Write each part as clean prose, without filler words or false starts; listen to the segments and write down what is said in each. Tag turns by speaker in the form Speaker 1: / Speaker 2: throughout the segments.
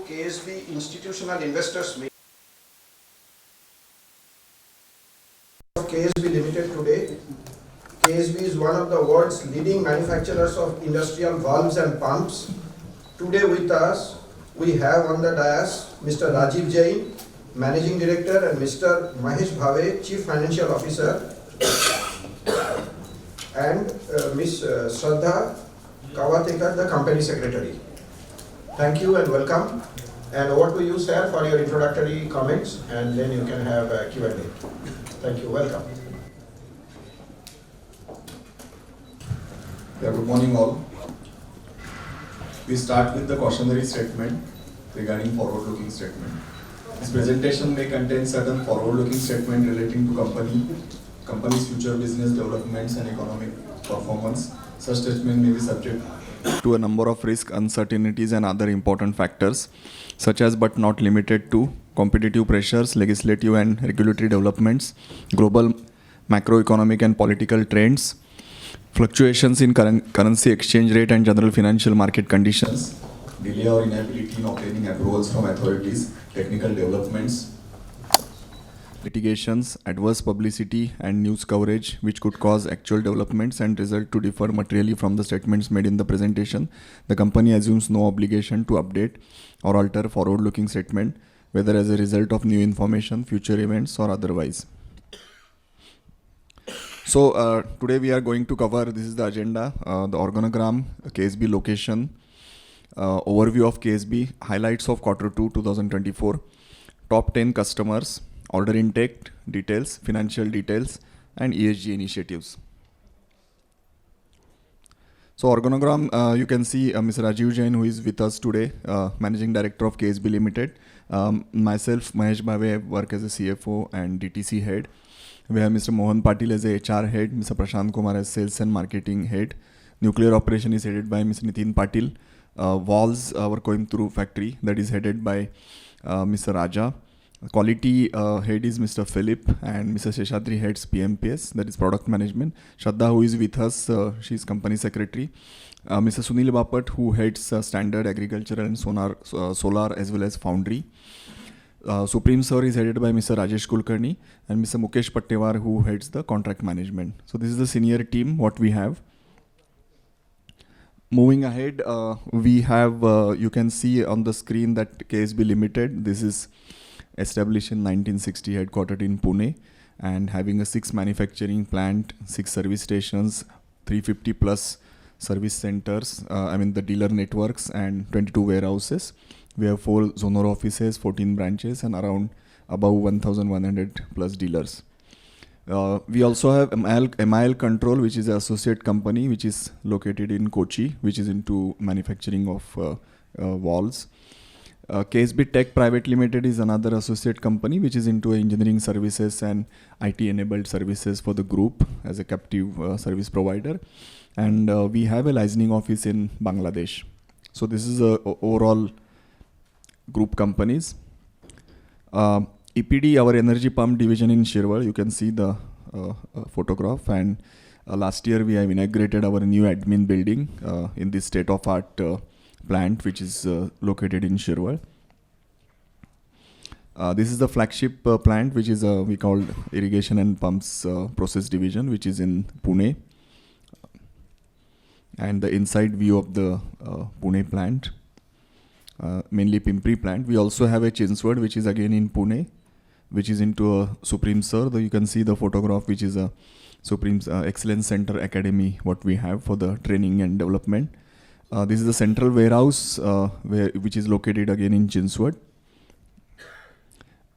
Speaker 1: KSB Institutional Investors Meet of KSB Limited today. KSB is one of the world's leading manufacturers of industrial valves and pumps. Today with us, we have on the dais Mr. Rajiv Jain, Managing Director, and Mr. Mahesh Bhave, Chief Financial Officer, and Ms. Shraddha Kawatekar, the Company Secretary. Thank you and welcome. And over to you, sir, for your introductory comments, and then you can have a Q&A. Thank you. Welcome.
Speaker 2: Yeah, good morning all. We start with the cautionary statement regarding forward-looking statement. This presentation may contain certain forward-looking statements relating to company's future business developments and economic performance. Such statement may be subject to a number of risks, uncertainties and other important factors, such as but not limited to competitive pressures, legislative and regulatory developments, global macroeconomic and political trends, fluctuations in currency exchange rate and general financial market conditions, delay or inability in obtaining approvals from authorities, technical developments, litigations, adverse publicity and news coverage which could cause actual developments and result to differ materially from the statements made in the presentation. The company assumes no obligation to update or alter forward-looking statement, whether as a result of new information, future events or otherwise. So today we are going to cover, this is the agenda, the organogram, KSB location, overview of KSB, highlights of Q2 2024, top 10 customers, order intake details, financial details and ESG initiatives. So organogram, you can see Mr. Rajiv Jain, who is with us today, Managing Director of KSB Limited. Myself, Mahesh Bhave, work as a CFO and DTC head. We have Mr. Mohan Patil as a HR head, Mr. Prashant Kumar as sales and marketing head. Nuclear operation is headed by Mr. Nitin Patil. Valves, our Coimbatore factory, that is headed by Mr. Raja. Quality head is Mr. Philip, and Mr. Sheshadri heads PMPS, that is product management. Shraddha, who is with us, she is company secretary. Mr. Sunil Bapat, who heads standard agricultural and solar as well as foundry. Supreme Sir is headed by Mr. Rajesh Kulkarni and Mr. Mukesh Pattewar, who heads the contract management. So this is the senior team, what we have. Moving ahead, we have, you can see on the screen that KSB Limited, this is established in 1960, headquartered in Pune, and having a 6 manufacturing plant, 6 service stations, 350 plus service centers, the dealer networks and 22 warehouses. We have 4 zonal offices, 14 branches and around above 1,100 plus dealers. We also have MIL Control, which is an associate company which is located in Kochi, which is into manufacturing of valves. KSB Tech Private Limited is another associate company which is into engineering services and IT enabled services for the group as a captive service provider. And we have a licensing office in Bangladesh. So this is a overall group companies. EPD, our energy pump division in Shirwal, you can see the photograph, and last year we have inaugurated our new admin building in this state-of-art plant which is located in Shirwal. This is the flagship plant which is we call irrigation and pumps process division, which is in Pune, and the inside view of the Pune plant, mainly Pimpri plant. We also have a Chinswad which is again in Pune, which is into a Supreme Sir. You can see the photograph, which is a Supreme Excellence Center Academy, what we have for the training and development. This is the central warehouse which is located again in Chinswad.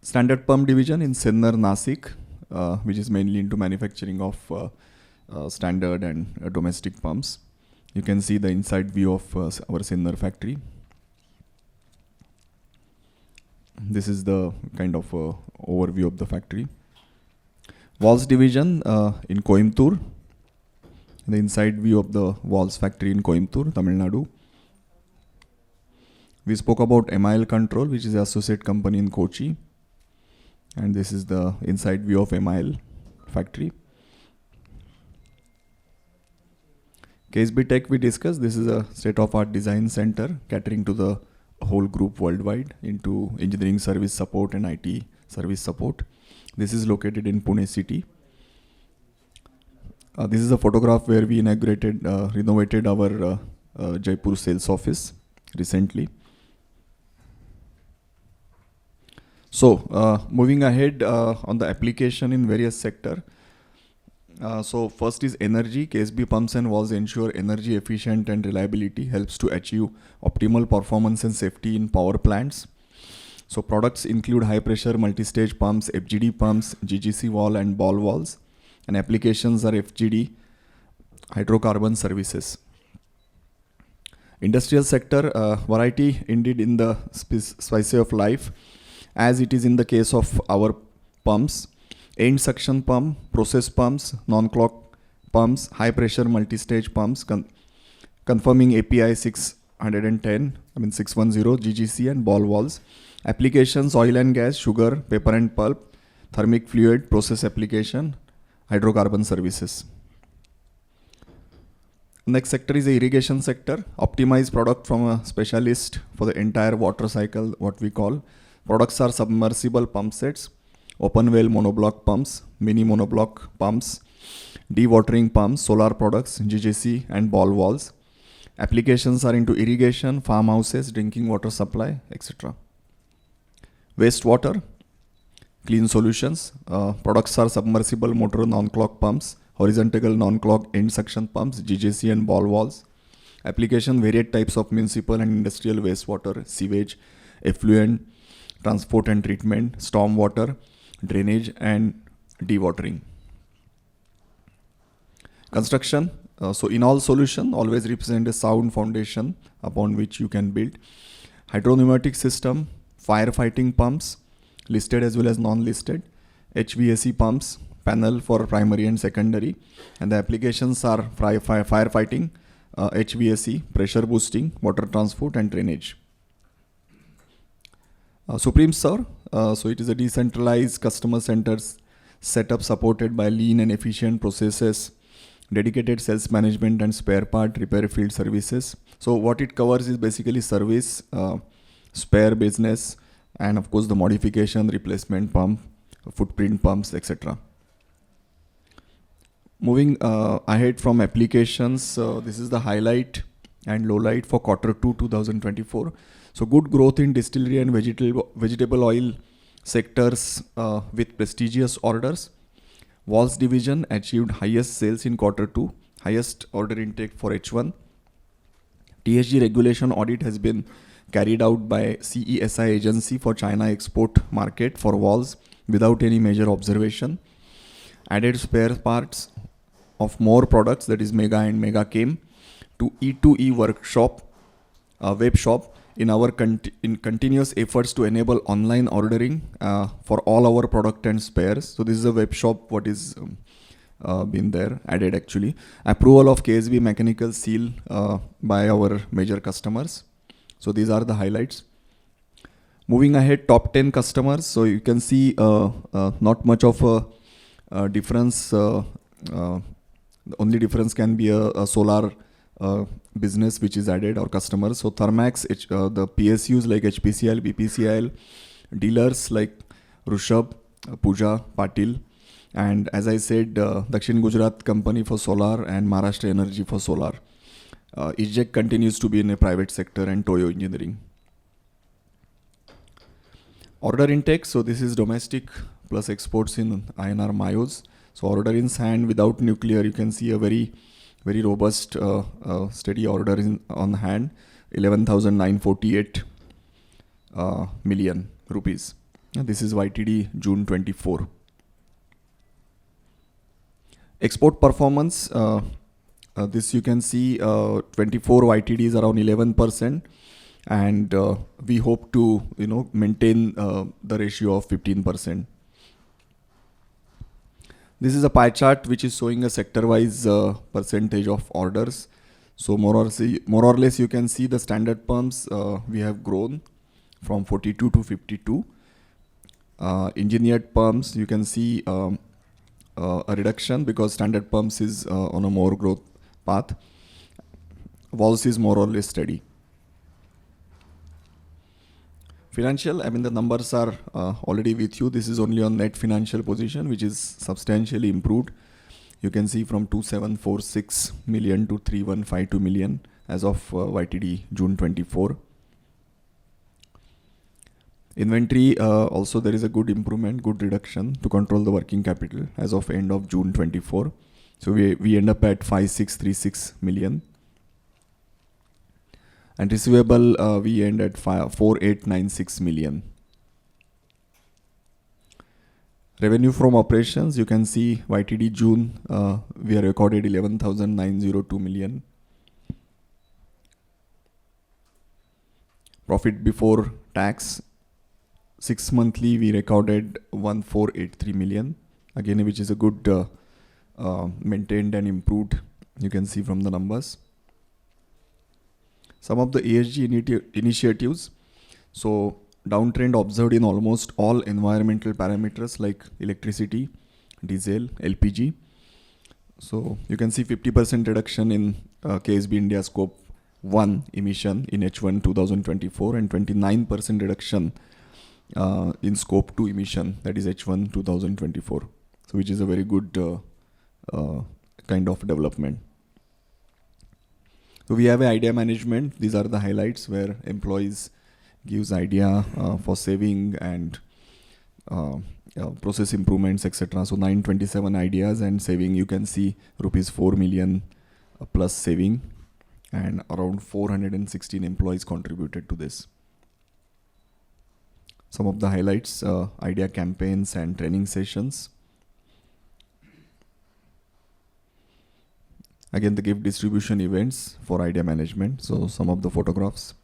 Speaker 2: Standard Pump Division in Sennar, Nasik, which is mainly into manufacturing of standard and domestic pumps. You can see the inside view of our Sennar factory. This is the kind of overview of the factory. Valves division in Coimbatore. The inside view of the valves factory in Coimbatore, Tamil Nadu. We spoke about MIL Control, which is an associate company in Kochi. And this is the inside view of MIL factory. KSB Tech we discussed, this is a state-of-art design center catering to the whole group worldwide into engineering service support and IT service support. This is located in Pune city. This is a photograph where we renovated our Jaipur sales office recently. So moving ahead on the application in various sector. So first is energy. KSB pumps and valves ensure energy efficient and reliability, helps to achieve optimal performance and safety in power plants. So products include high pressure multi-stage pumps, FGD pumps, GGC valve and ball valves. And applications are FGD, hydrocarbon services. Industrial sector, variety indeed in the spice of life, as it is in the case of our pumps. End suction pump, process pumps, non-clog pumps, high pressure multi-stage pumps, confirming API 610, 610, GGC and ball valves. Applications, oil and gas, sugar, paper and pulp, thermic fluid, process application, hydrocarbon services. Next sector is the irrigation sector. Optimized product from a specialist for the entire water cycle, what we call. Products are submersible pump sets, open well monoblock pumps, mini monoblock pumps, dewatering pumps, solar products, GGC and ball valves. Applications are into irrigation, farmhouses, drinking water supply, etc. Wastewater, clean solutions. Products are submersible motor non-clog pumps, horizontal non-clog end suction pumps, GGC and ball valves. Application, varied types of municipal and industrial wastewater, sewage, effluent, transport and treatment, storm water, drainage and dewatering. Construction, so in all solution always represent a sound foundation upon which you can build. Hydropneumatic system, firefighting pumps, listed as well as non-listed, HVAC pumps, panel for primary and secondary, and the applications are firefighting, HVAC, pressure boosting, water transport and drainage. Supreme Sir, so it is a decentralized customer centers setup supported by lean and efficient processes, dedicated sales management and spare part repair field services. So what it covers is basically service, spare business, and of course the modification, replacement pump, footprint pumps, etc. Moving ahead from applications, this is the highlight and lowlight for Q2 2024. So good growth in distillery and vegetable oil sectors with prestigious orders. Valves division achieved highest sales in Q2, highest order intake for H1. TSG regulation audit has been carried out by CESI agency for China export market for valves without any major observation. Added spare parts of more products, that is Mega and Mega came to E2E workshop, web shop, in our continuous efforts to enable online ordering for all our product and spares. So this is a web shop what is been there, added actually. Approval of KSB mechanical seal by our major customers. So these are the highlights. Moving ahead, top 10 customers. So you can see not much of a difference. The only difference can be a solar business which is added, or customers. So Thermax, the PSUs like HPCL, BPCL, dealers like Rushabh, Pooja, Patil, and as I said, Dakshin Gujarat company for solar and Maharashtra Energy for solar. IJEC continues to be in a private sector and Toyo Engineering. Order intake, so this is domestic plus exports in INR Mayos. So order in hand without nuclear, you can see a very robust steady order on hand, 11,948 million rupees. This is YTD June 24. Export performance, this you can see 24 YTD is around 11%, and we hope to maintain the ratio of 15%. This is a pie chart which is showing a sector-wise percentage of orders. So more or less you can see the standard pumps we have grown from 42 to 52. Engineered pumps you can see a reduction because standard pumps is on a more growth path. Valves is more or less steady. Financial, I mean, the numbers are already with you. This is only on net financial position, which is substantially improved. You can see from 2746 million to 3152 million as of YTD June 24. Inventory, also there is a good improvement, good reduction to control the working capital as of end of June 24. So we end up at 5636 million. And receivable, we end at 4896 million. Revenue from operations, you can see YTD June, we are recorded 11,902 million. Profit before tax, 6 monthly we recorded 1483 million. Again, which is a good maintained and improved, you can see from the numbers. Some of the ESG initiatives. So downtrend observed in almost all environmental parameters like electricity, diesel, LPG. So you can see 50% reduction in KSB India scope 1 emission in H1 2024 and 29% reduction in scope 2 emission, that is H1 2024. So which is a very good kind of development. So we have an idea management. These are the highlights where employees gives idea for saving and process improvements, etc. So 927 ideas and saving. You can see rupees 4 million plus saving, and around 416 employees contributed to this. Some of the highlights: idea campaigns and training sessions. Again, the gift distribution events for idea management. So some of the photographs.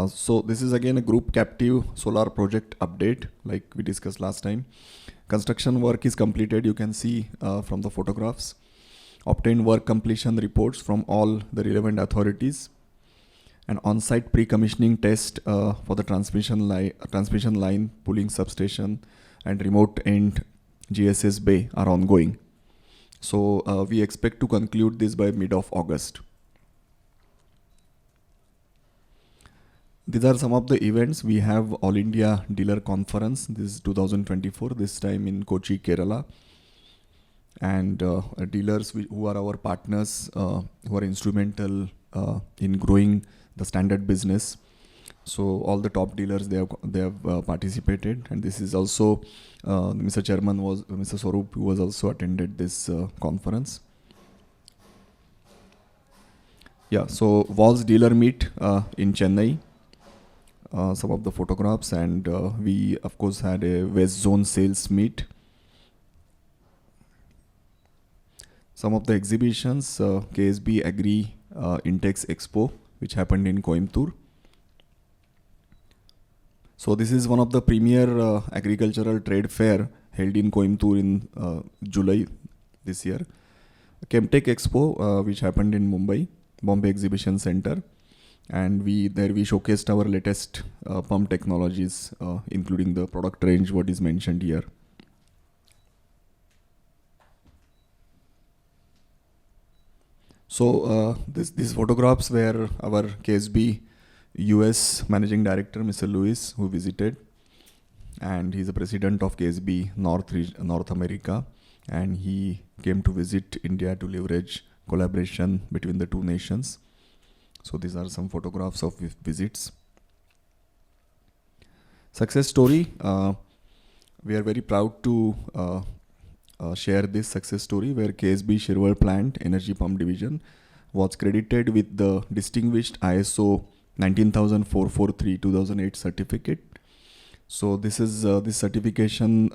Speaker 2: So this is again a group captive solar project update like we discussed last time. Construction work is completed. You can see from the photographs. Obtained work completion reports from all the relevant authorities. An on-site pre-commissioning test for the transmission line, pooling substation, and remote end GSS bay are ongoing. So we expect to conclude this by mid of August. These are some of the events. We have All India Dealer Conference. This is 2024, this time in Kochi, Kerala. And dealers who are our partners, who are instrumental in growing the standard business. So all the top dealers, they have participated, and this is also Mr. Chairman was Mr. Swarup, who was also attended this conference. Yeah, so Walls Dealer Meet in Chennai. Some of the photographs, and we of course had a West Zone Sales Meet. Some of the exhibitions: KSB Agri Intex Expo, which happened in Coimbatore. So this is one of the premier agricultural trade fair held in Coimbatore in July this year. Chemtech Expo, which happened in Mumbai, Bombay Exhibition Center, and we showcased our latest pump technologies, including the product range what is mentioned here. So these photographs were our KSB US Managing Director, Mr. Lewis, who visited, and he's the president of KSB North America, and he came to visit India to leverage collaboration between the two nations. So these are some photographs of visits. Success story. We are very proud to share this success story where KSB Shirwal Plant Energy Pump Division was credited with the distinguished ISO 19443 2008 certificate. So this is this certification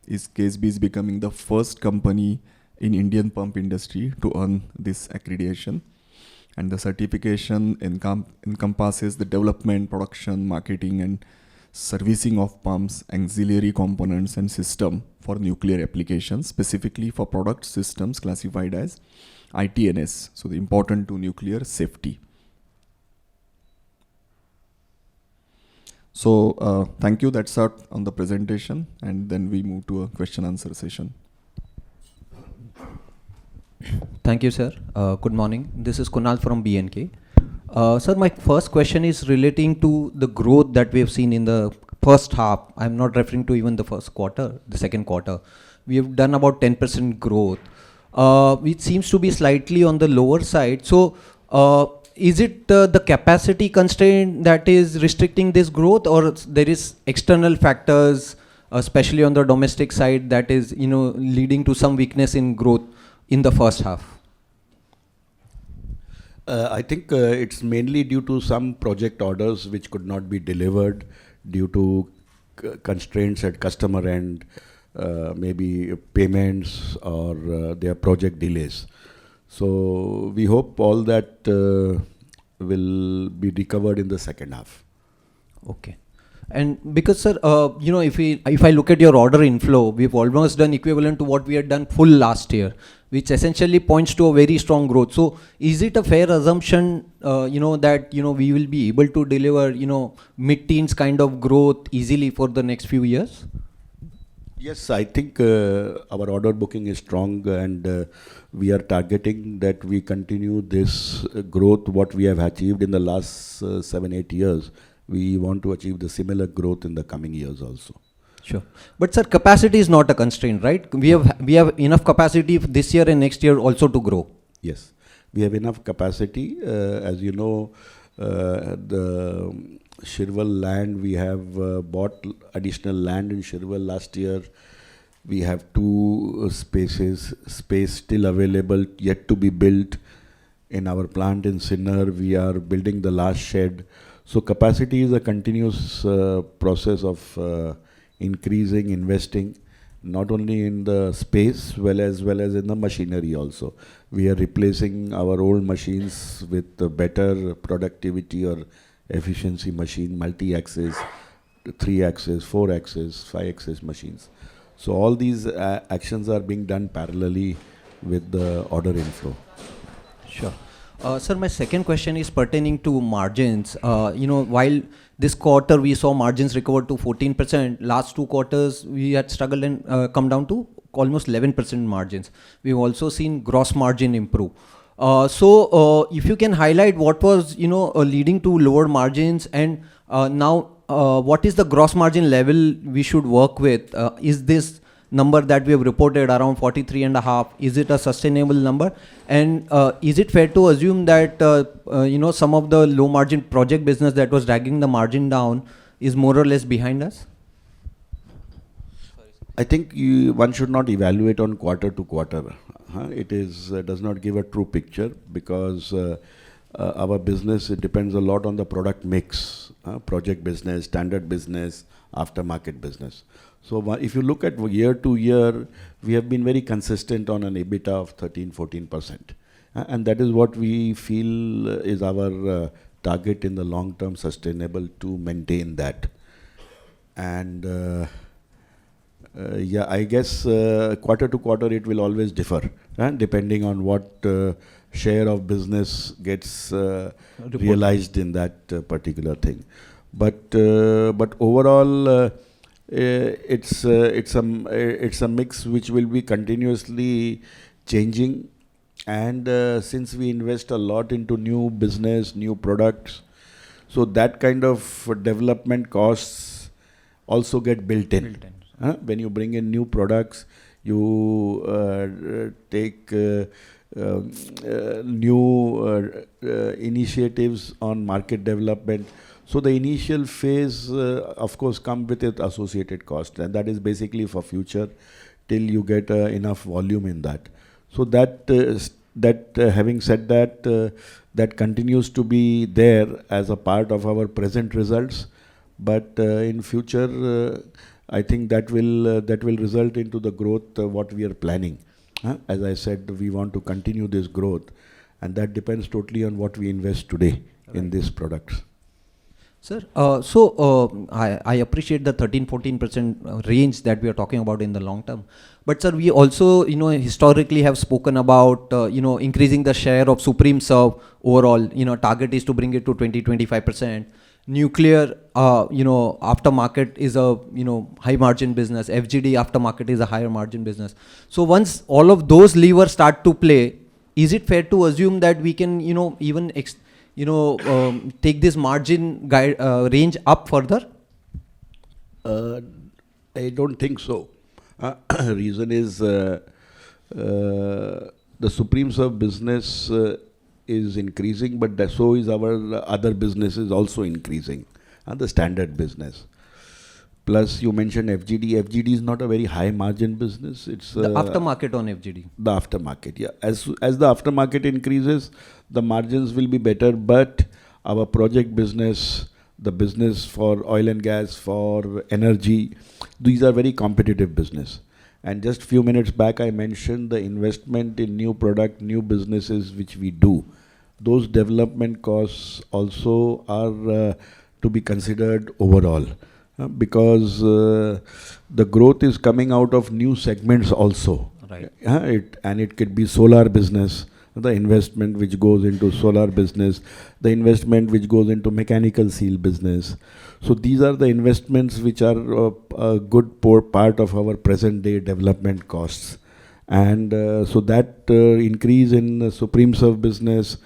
Speaker 2: is KSB is becoming the first company in Indian pump industry to earn this accreditation, and the certification encompasses the development, production, marketing, and servicing of pumps, auxiliary components, and system for nuclear applications, specifically for product systems classified as ITNS, so the important to nuclear safety. So thank you. That's all on the presentation, and then we move to a question answer session.
Speaker 3: Thank you, sir. Good morning. This is Kunal from BNK. Sir, my first question is relating to the growth that we have seen in the first half. I'm not referring to even the first quarter, the second quarter. We have done about 10% growth, which seems to be slightly on the lower side. So, is it the capacity constraint that is restricting this growth, or there is external factors, especially on the domestic side, that is, leading to some weakness in growth in the first half?
Speaker 4: I think it's mainly due to some project orders which could not be delivered due to constraints at customer end, maybe payments or their project delays. So we hope all that will be recovered in the second half.
Speaker 3: Okay. And because, sir, if I look at your order inflow, we've almost done equivalent to what we had done full last year, which essentially points to a very strong growth. So, is it a fair assumption, that we will be able to deliver, mid-teens kind of growth easily for the next few years?
Speaker 4: Yes, I think our order booking is strong, and we are targeting that we continue this growth what we have achieved in the last 7-8 years. We want to achieve the similar growth in the coming years also.
Speaker 3: Sure. But sir, capacity is not a constraint, right? We have enough capacity this year and next year also to grow.
Speaker 4: Yes, we have enough capacity. As you know, the Shirwal land, we have bought additional land in Shirwal last year. We have 2 space still available, yet to be built. In our plant in Sinnar, we are building the last shed. So capacity is a continuous process of increasing, investing, not only in the space, well as in the machinery also. We are replacing our old machines with better productivity or efficiency machine, multi-axis, 3-axis, 4-axis, 5-axis machines. So all these actions are being done parallelly with the order inflow.
Speaker 3: Sure. Sir, my second question is pertaining to margins. While this quarter we saw margins recover to 14%, last 2 quarters we had struggled and come down to almost 11% margins. We've also seen gross margin improve. So if you can highlight what was, leading to lower margins, and now what is the gross margin level we should work with? Is this number that we have reported around 43.5, is it a sustainable number? And is it fair to assume that some of the low margin project business that was dragging the margin down is more or less behind us?
Speaker 4: I think one should not evaluate on quarter to quarter. It does not give a true picture, because our business, it depends a lot on the product mix, project business, standard business, aftermarket business. So if you look at year to year, we have been very consistent on an EBITDA of 13-14%. And that is what we feel is our target in the long term, sustainable, to maintain that. And I guess quarter to quarter it will always differ, depending on what share of business gets realized in that particular thing. But overall, it's a mix which will be continuously changing, and since we invest a lot into new business, new products, so that kind of development costs also get built in. When you bring in new products, you take new initiatives on market development. So the initial phase, of course, come with its associated cost, and that is basically for future till you get enough volume in that. So having said that, that continues to be there as a part of our present results. But in future, I think that will result into the growth what we are planning. As I said, we want to continue this growth, and that depends totally on what we invest today in these products.
Speaker 3: Sir, I appreciate the 13-14% range that we are talking about in the long term. But sir, we also, historically have spoken about, increasing the share of Supreme Serve overall. Target is to bring it to 20-25%. Nuclear, aftermarket is a, high margin business. FGD aftermarket is a higher margin business. So once all of those levers start to play, is it fair to assume that we can, even take this margin range up further?
Speaker 4: I don't think so. Reason is the Supreme Serve business is increasing, but so is our other businesses also increasing, the standard business. Plus, you mentioned FGD. FGD is not a very high margin business. It's
Speaker 3: The aftermarket on FGD.
Speaker 4: the aftermarket. Yeah, as the aftermarket increases, the margins will be better. But our project business, the business for oil and gas, for energy, these are very competitive business. And just few minutes back, I mentioned the investment in new product, new businesses which we do. Those development costs also are to be considered overall. Because the growth is coming out of new segments also.
Speaker 3: Right.
Speaker 4: It could be solar business, the investment which goes into solar business, the investment which goes into mechanical seal business. So these are the investments which are a good part of our present day development costs. And so that increase in Supreme Serve business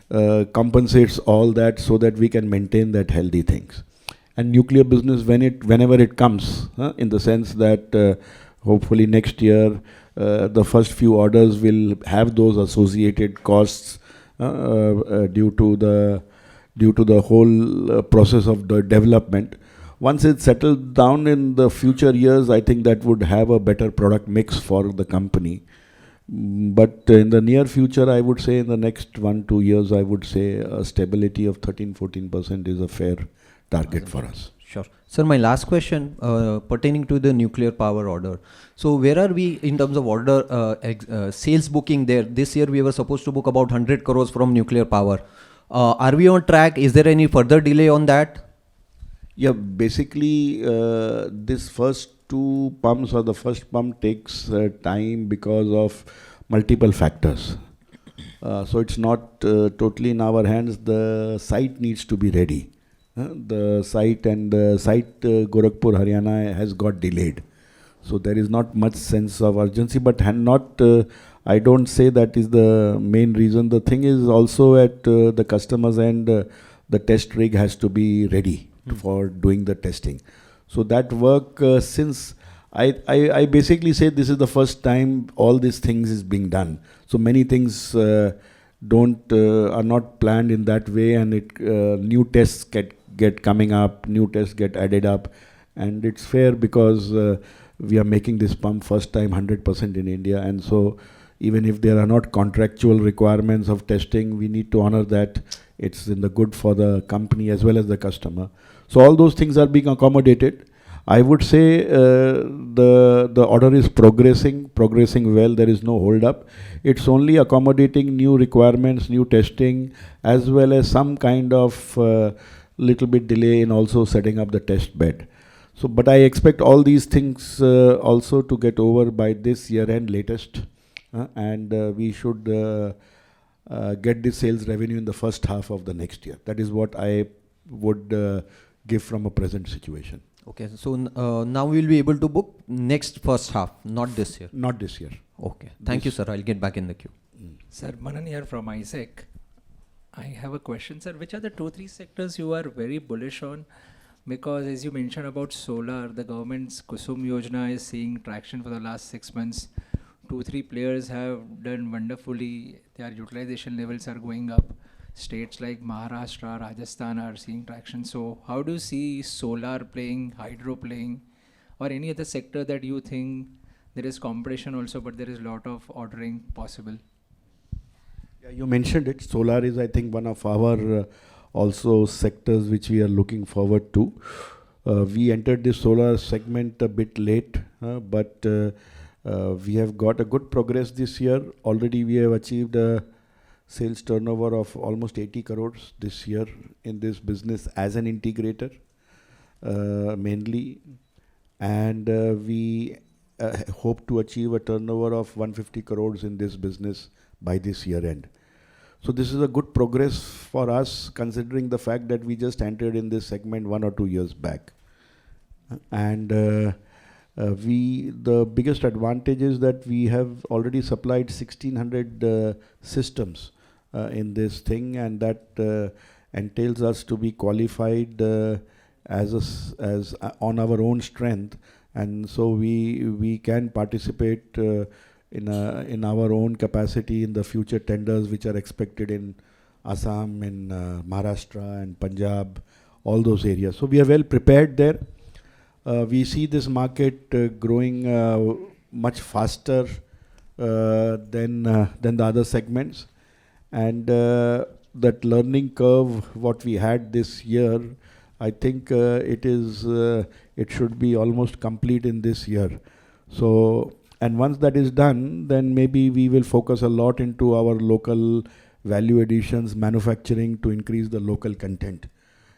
Speaker 4: compensates all that so that we can maintain that healthy things. And nuclear business, whenever it comes, in the sense that hopefully next year the first few orders will have those associated costs due to the whole process of the development. Once it's settled down in the future years, I think that would have a better product mix for the company. But in the near future, I would say in the next 1-2 years, I would say a stability of 13-14% is a fair target for us.
Speaker 3: Sure. Sir, my last question pertaining to the nuclear power order. So where are we in terms of order sales booking there? This year we were supposed to book about 100 crores from nuclear power. Are we on track? Is there any further delay on that?
Speaker 4: Yeah, basically this first two pumps or the first pump takes time because of multiple factors. So it's not totally in our hands. The site needs to be ready. The site Gorakhpur, Haryana has got delayed. So there is not much sense of urgency, but I don't say that is the main reason. The thing is also at the customer's end, the test rig has to be ready for doing the testing. So that work, since I basically say this is the first time all these things is being done. So many things are not planned in that way, and new tests get coming up, new tests get added up, and it's fair because we are making this pump first time 100% in India, and so even if there are not contractual requirements of testing, we need to honor that. It's in the good for the company as well as the customer. So all those things are being accommodated. I would say the order is progressing well. There is no hold up. It's only accommodating new requirements, new testing, as well as some kind of little bit delay in also setting up the test bed. So, but I expect all these things also to get over by this year end latest, and we should get the sales revenue in the first half of the next year. That is what I would give from a present situation.
Speaker 3: Okay, so now we will be able to book next first half, not this year.
Speaker 4: Not this year.
Speaker 3: Okay, thank you, sir. I'll get back in the queue.
Speaker 5: Sir, Manan here from ISEC. I have a question, sir. Which are the 2-3 sectors you are very bullish on? Because as you mentioned about solar, the government's Kusum Yojana is seeing traction for the last 6 months. 2-3 players have done wonderfully. Their utilization levels are going up. States like Maharashtra, Rajasthan are seeing traction. So how do you see solar playing, hydro playing, or any other sector that you think there is competition also, but there is a lot of ordering possible?
Speaker 4: Yeah, you mentioned it. Solar is, I think, one of our also sectors which we are looking forward to. We entered the solar segment a bit late, but we have got a good progress this year. Already we have achieved a sales turnover of almost 80 crores this year in this business as an integrator, mainly. And we hope to achieve a turnover of 150 crores in this business by this year end. So this is a good progress for us, considering the fact that we just entered in this segment 1 or 2 years back. And the biggest advantage is that we have already supplied 1600 systems in this thing, and that entails us to be qualified as on our own strength, and so we can participate in our own capacity in the future tenders which are expected in Assam, in Maharashtra and Punjab, all those areas. So we are well prepared there. We see this market growing much faster than the other segments, and that learning curve what we had this year, I think it should be almost complete in this year. So, and once that is done, then maybe we will focus a lot into our local value additions, manufacturing to increase the local content,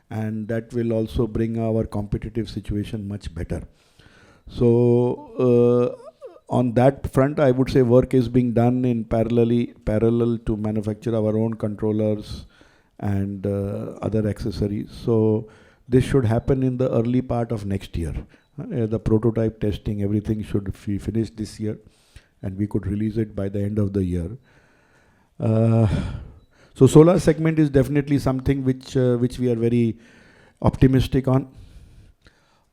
Speaker 4: and that will also bring our competitive situation much better. So on that front, I would say work is being done in parallel to manufacture our own controllers and other accessories. So this should happen in the early part of next year. The prototype testing, everything should be finished this year, and we could release it by the end of the year. So solar segment is definitely something which we are very optimistic on.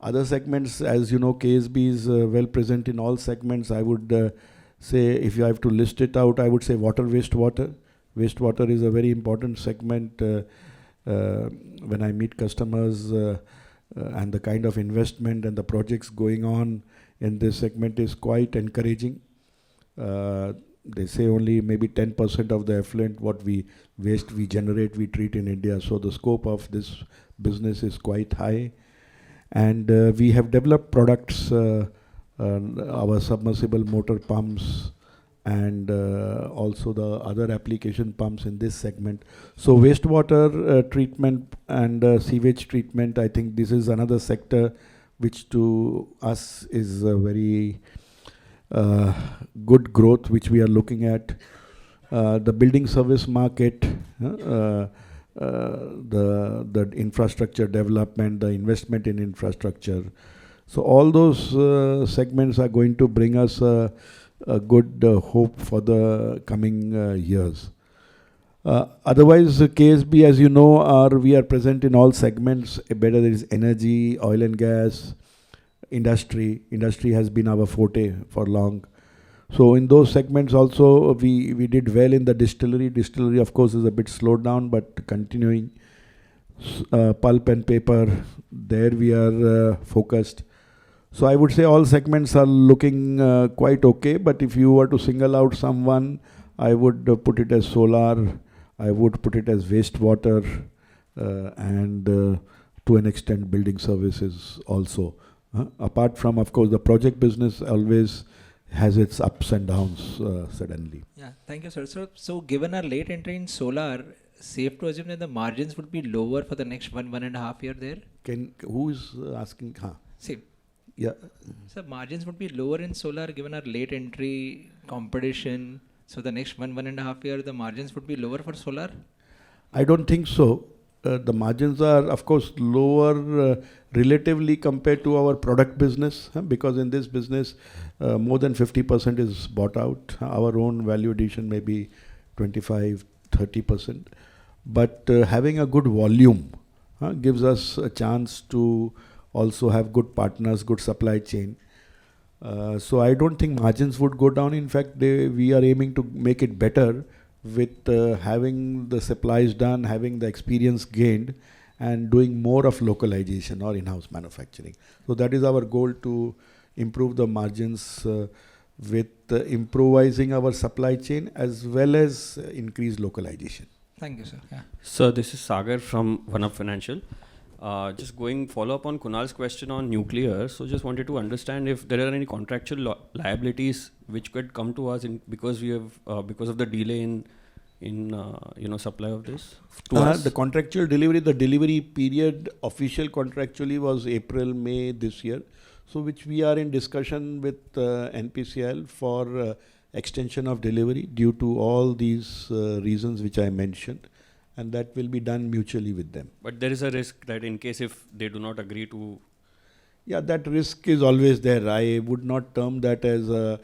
Speaker 4: Other segments, as you know, KSB is well present in all segments. I would say, if you have to list it out, I would say water, wastewater. Wastewater is a very important segment. When I meet customers and the kind of investment and the projects going on in this segment is quite encouraging. They say only maybe 10% of the effluent what we waste we generate, we treat in India. So the scope of this business is quite high. And we have developed products, our submersible motor pumps, and also the other application pumps in this segment. So wastewater treatment and sewage treatment, I think this is another sector which to us is a very good growth which we are looking at. The building service market, the infrastructure development, the investment in infrastructure. So all those segments are going to bring us a good hope for the coming years. Otherwise, KSB, as you know, we are present in all segments, whether it is energy, oil and gas, industry. Industry has been our forte for long. So in those segments also, we did well in the distillery. Distillery, of course, is a bit slowed down, but continuing. Pulp and paper, there we are focused. So I would say all segments are looking quite okay, but if you were to single out someone, I would put it as solar, I would put it as wastewater, and to an extent building services also. Apart from, of course, the project business always has its ups and downs suddenly.
Speaker 5: Yeah, thank you, sir. So given our late entry in solar, safe to assume that the margins would be lower for the next 1.5 year there?
Speaker 4: Who is asking?
Speaker 5: Same.
Speaker 4: Yeah.
Speaker 5: So margins would be lower in solar given our late entry competition. So the next 1.5 year, the margins would be lower for solar?
Speaker 4: I don't think so. The margins are, of course, lower relatively compared to our product business, because in this business, more than 50% is bought out. Our own value addition may be 25-30%. But having a good volume gives us a chance to also have good partners, good supply chain. So I don't think margins would go down. In fact, we are aiming to make it better with having the supplies done, having the experience gained, and doing more of localization or in-house manufacturing. So that is our goal, to improve the margins with improvising our supply chain as well as increase localization.
Speaker 5: Thank you, sir. Yeah.
Speaker 6: Sir, this is Sagar from One Up Financial. Just follow up on Kunal's question on nuclear. So just wanted to understand if there are any contractual liabilities which could come to us because we have because of the delay in supply of this to us.
Speaker 4: The contractual delivery, the delivery period official contractually was April, May this year. So which we are in discussion with NPCIL for extension of delivery due to all these reasons which I mentioned. And that will be done mutually with them.
Speaker 6: But there is a risk that in case if they do not agree to...
Speaker 4: Yeah, that risk is always there. I would not term that as a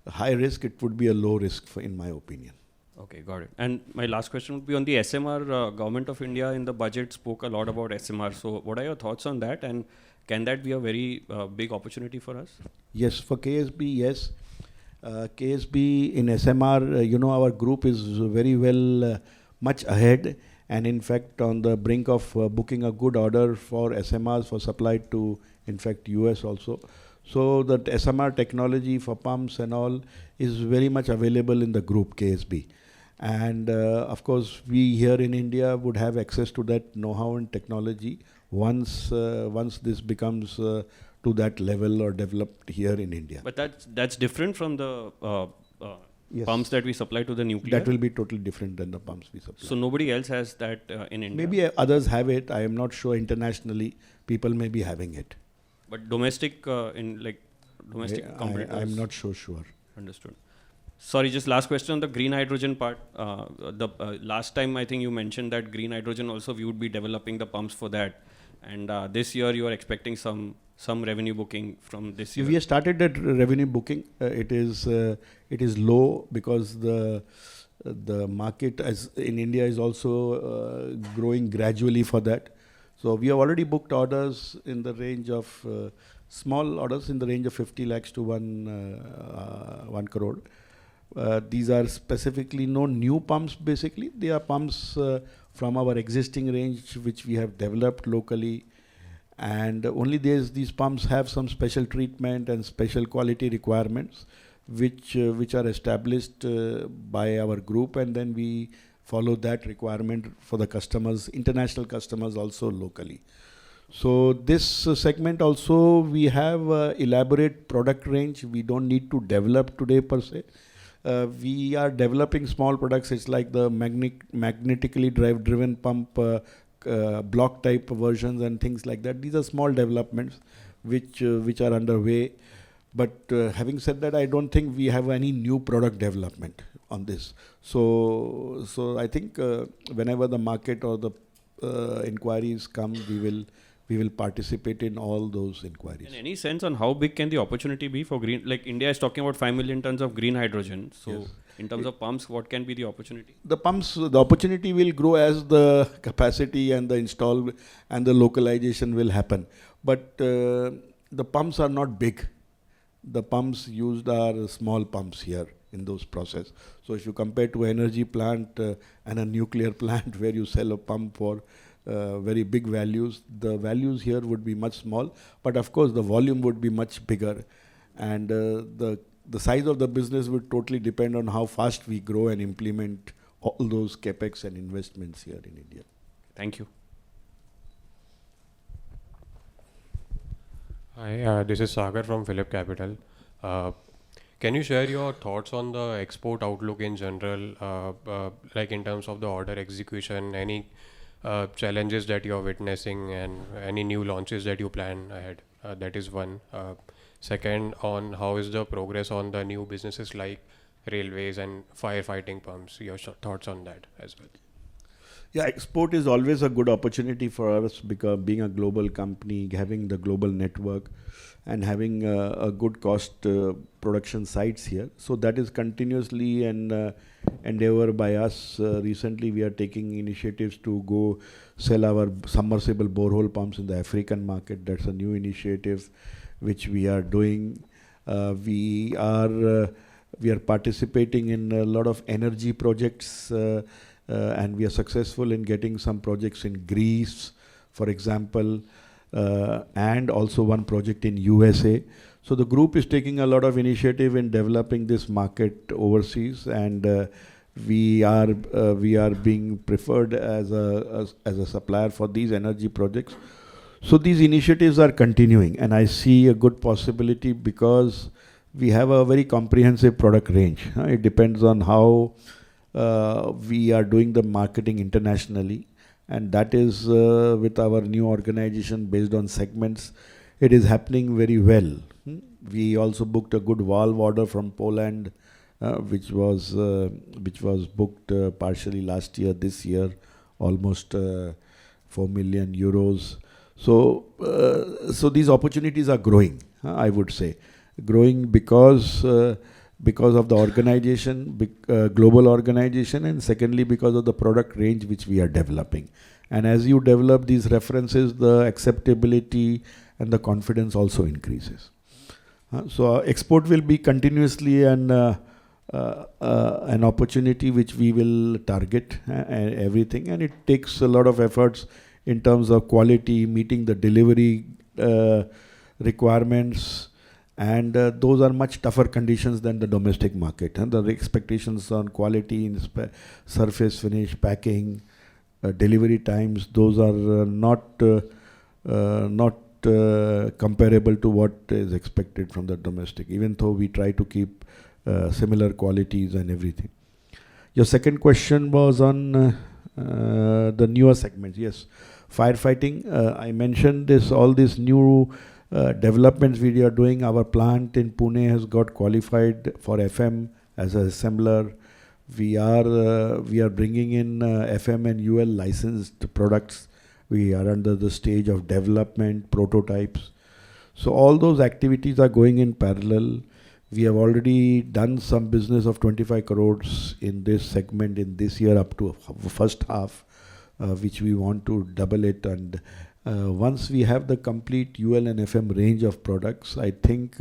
Speaker 4: high risk. It would be a low risk, in my opinion.
Speaker 6: Okay, got it. And my last question would be on the SMR. Government of India in the budget spoke a lot about SMR. So what are your thoughts on that? And can that be a very big opportunity for us?
Speaker 4: Yes, for KSB, yes. KSB in SMR, our group is very well much ahead, and in fact on the brink of booking a good order for SMRs for supply to, in fact, US also. So that SMR technology for pumps and all is very much available in the group KSB. And of course, we here in India would have access to that know-how and technology once this becomes to that level or developed here in India.
Speaker 6: But that's different from the
Speaker 4: Yes.
Speaker 6: pumps that we supply to the nuclear.
Speaker 4: That will be totally different than the pumps we supply.
Speaker 6: So nobody else has that in India.
Speaker 4: Maybe others have it. I am not sure. Internationally, people may be having it.
Speaker 6: But domestic domestic competitors.
Speaker 4: I'm not so sure.
Speaker 6: Understood. Sorry, just last question on the green hydrogen part. Last time I think you mentioned that green hydrogen also we would be developing the pumps for that. And this year you are expecting some revenue booking from this year.
Speaker 4: We have started that revenue booking. It is low because the market as in India is also growing gradually for that. So we have already booked orders in the range of small orders in the range of 50 lakhs to 1 crore. These are specifically no new pumps basically. They are pumps from our existing range which we have developed locally. And only these pumps have some special treatment and special quality requirements which are established by our group, and then we follow that requirement for the customers, international customers also locally. So this segment also we have elaborate product range. We don't need to develop today per se. We are developing small products. It's like the magnetically driven pump, block type versions and things like that. These are small developments which are underway. But having said that, I don't think we have any new product development on this. So I think whenever the market or the inquiries come, we will participate in all those inquiries.
Speaker 6: And any sense on how big can the opportunity be for green? Like India is talking about 5 million tons of green hydrogen. So
Speaker 4: Yes.
Speaker 6: in terms of pumps, what can be the opportunity?
Speaker 4: The pumps, the opportunity will grow as the capacity and the install and the localization will happen. But the pumps are not big. The pumps used are small pumps here in those process. So if you compare to an energy plant and a nuclear plant where you sell a pump for very big values, the values here would be much small. But of course, the volume would be much bigger, and the size of the business would totally depend on how fast we grow and implement all those capex and investments here in India.
Speaker 6: Thank you.
Speaker 7: Hi, this is Sagar from Phillip Capital. Can you share your thoughts on the export outlook in general, like in terms of the order execution, any challenges that you're witnessing and any new launches that you plan ahead? That is one. Second, on how is the progress on the new businesses like railways and firefighting pumps? Your thoughts on that as well.
Speaker 4: Yeah, export is always a good opportunity for us because being a global company, having the global network and having a good cost production sites here. So that is continuously an endeavor by us. Recently we are taking initiatives to go sell our submersible borehole pumps in the African market. That's a new initiative which we are doing. We are participating in a lot of energy projects and we are successful in getting some projects in Greece, for example, and also one project in USA. So the group is taking a lot of initiative in developing this market overseas, and we are being preferred as a supplier for these energy projects. So these initiatives are continuing, and I see a good possibility because we have a very comprehensive product range. It depends on how we are doing the marketing internationally, and that is with our new organization based on segments. It is happening very well. We also booked a good valve order from Poland, which was booked partially last year. This year, almost 4 million euros. So these opportunities are growing. I would say growing because because of the organization, global organization, and secondly because of the product range which we are developing. And as you develop these references, the acceptability and the confidence also increases. So export will be continuously an opportunity which we will target and everything, and it takes a lot of efforts in terms of quality, meeting the delivery requirements, and those are much tougher conditions than the domestic market. And the expectations on quality, surface finish, packing, delivery times, those are not comparable to what is expected from the domestic, even though we try to keep similar qualities and everything. Your second question was on the newer segments. Yes, firefighting. I mentioned this. All these new developments we are doing. Our plant in Pune has got qualified for FM as an assembler. We are bringing in FM and UL licensed products. We are under the stage of development, prototypes. So all those activities are going in parallel. We have already done some business of 25 crores in this segment in this year up to first half, which we want to double it. And once we have the complete UL and FM range of products, I think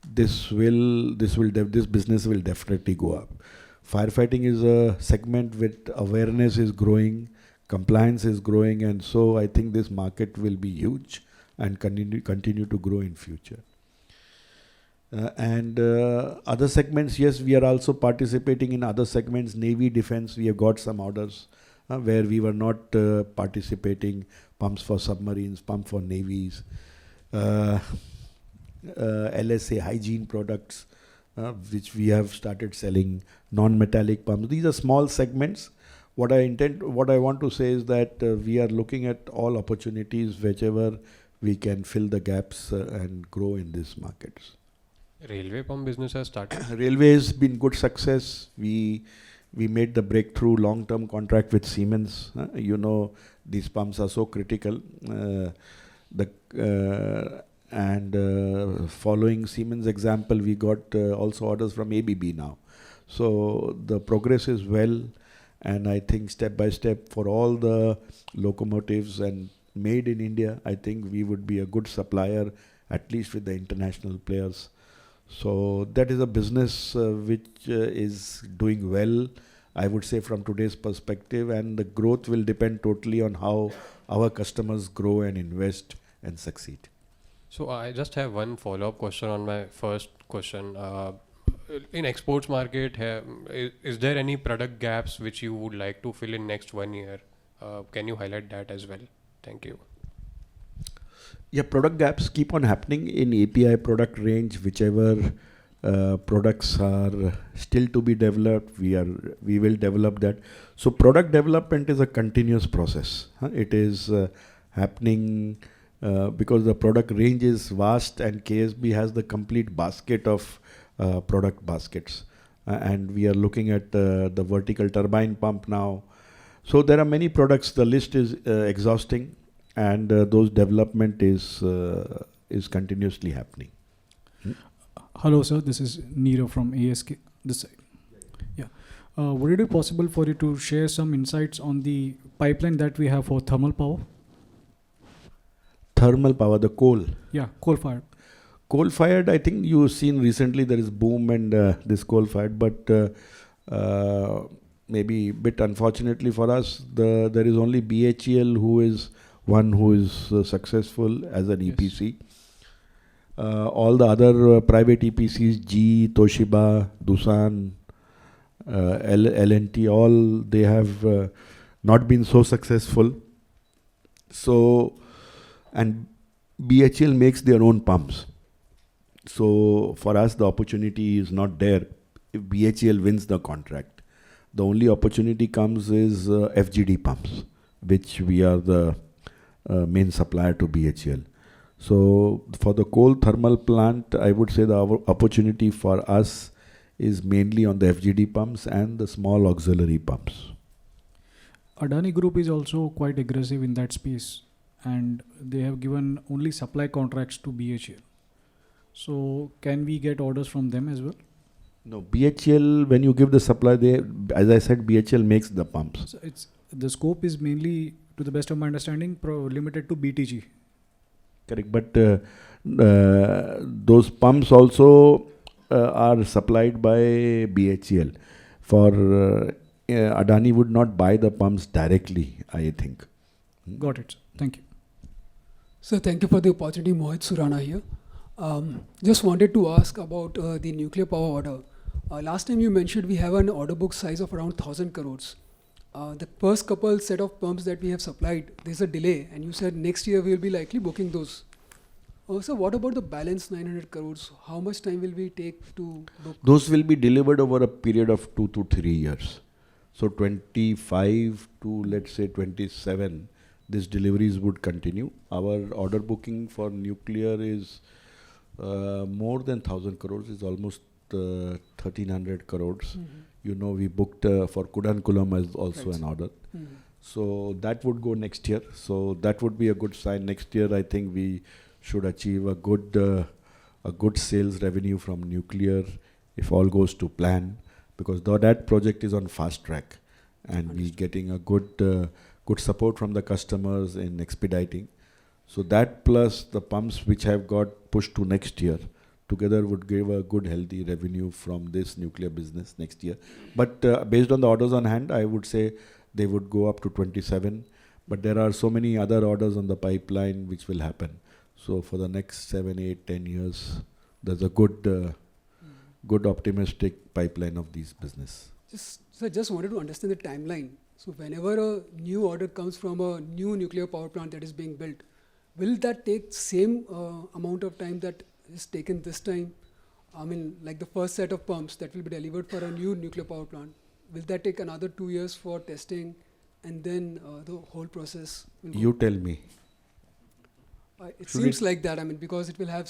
Speaker 4: this business will definitely go up. Firefighting is a segment with awareness is growing, compliance is growing, and so I think this market will be huge and continue to grow in future. And other segments, yes, we are also participating in other segments. Navy, defense, we have got some orders where we were not participating. Pumps for submarines, pump for navies, LSA hygiene products, which we have started selling, non-metallic pumps. These are small segments. What I want to say is that we are looking at all opportunities whichever we can fill the gaps and grow in these markets.
Speaker 7: Railway pump business has started.
Speaker 4: Railway has been good success. We made the breakthrough long-term contract with Siemens. These pumps are so critical. Following Siemens example, we got also orders from ABB now. So the progress is well, and I think step by step for all the locomotives and made in India, I think we would be a good supplier, at least with the international players. So that is a business which is doing well, I would say, from today's perspective, and the growth will depend totally on how our customers grow and invest and succeed.
Speaker 7: So I just have one follow-up question on my first question. In exports market, is there any product gaps which you would like to fill in next 1 year? Can you highlight that as well? Thank you.
Speaker 4: Yeah, product gaps keep on happening in API product range. Whichever products are still to be developed, we will develop that. So product development is a continuous process. It is happening because the product range is vast, and KSB has the complete basket of product baskets. And we are looking at the vertical turbine pump now. So there are many products. The list is exhausting, and those development is continuously happening.
Speaker 8: Hello, sir. This is Neerav from ASK. This side. Yeah. Would it be possible for you to share some insights on the pipeline that we have for thermal power?
Speaker 4: Thermal power, the coal.
Speaker 8: Yeah, coal-fired.
Speaker 4: Coal-fired, I think you've seen recently there is boom and this coal-fired, but maybe a bit unfortunately for us, there is only BHEL who is successful as an EPC. All the other private EPCs, GE, Toshiba, Doosan, L&T, all they have not been so successful. So, and BHEL makes their own pumps. So for us, the opportunity is not there if BHEL wins the contract. The only opportunity comes is FGD pumps, which we are the main supplier to BHEL. So for the coal thermal plant, I would say the opportunity for us is mainly on the FGD pumps and the small auxiliary pumps.
Speaker 8: Adani Group is also quite aggressive in that space, and they have given only supply contracts to BHEL. So can we get orders from them as well?
Speaker 4: No, BHEL, when you give the supply, they, as I said, BHEL makes the pumps.
Speaker 8: So it's the scope is mainly, to the best of my understanding, limited to BTG.
Speaker 4: Correct, but those pumps also are supplied by BHEL. For Adani would not buy the pumps directly, I think.
Speaker 8: Got it. Thank you.
Speaker 9: Sir, thank you for the opportunity. Mohit Surana here. Just wanted to ask about the nuclear power order. Last time you mentioned we have an order book size of around 1,000 crores. The first couple set of pumps that we have supplied, there's a delay, and you said next year we will be likely booking those. So what about the balance 900 crores? How much time will we take to book?
Speaker 4: Those will be delivered over a period of 2 to 3 years. So 25 to let's say 27, these deliveries would continue. Our order booking for nuclear is more than 1,000 crores, is almost 1,300 crores. You know, we booked for Kudankulam as also an order. So that would go next year. So that would be a good sign. Next year, I think we should achieve a good sales revenue from nuclear if all goes to plan, because that project is on fast track, and we getting a good support from the customers in expediting. So that plus the pumps which have got pushed to next year together would give a good healthy revenue from this nuclear business next year. But based on the orders on hand, I would say they would go up to 27. But there are so many other orders on the pipeline which will happen. So for the next 7, 8, 10 years, there's a good optimistic pipeline of these business.
Speaker 9: Just wanted to understand the timeline. So whenever a new order comes from a new nuclear power plant that is being built, will that take same amount of time that is taken this time? I mean, like the first set of pumps that will be delivered for a new nuclear power plant, will that take another 2 years for testing, and then the whole process will go?
Speaker 4: You tell me.
Speaker 9: It seems like that, I mean, because it will have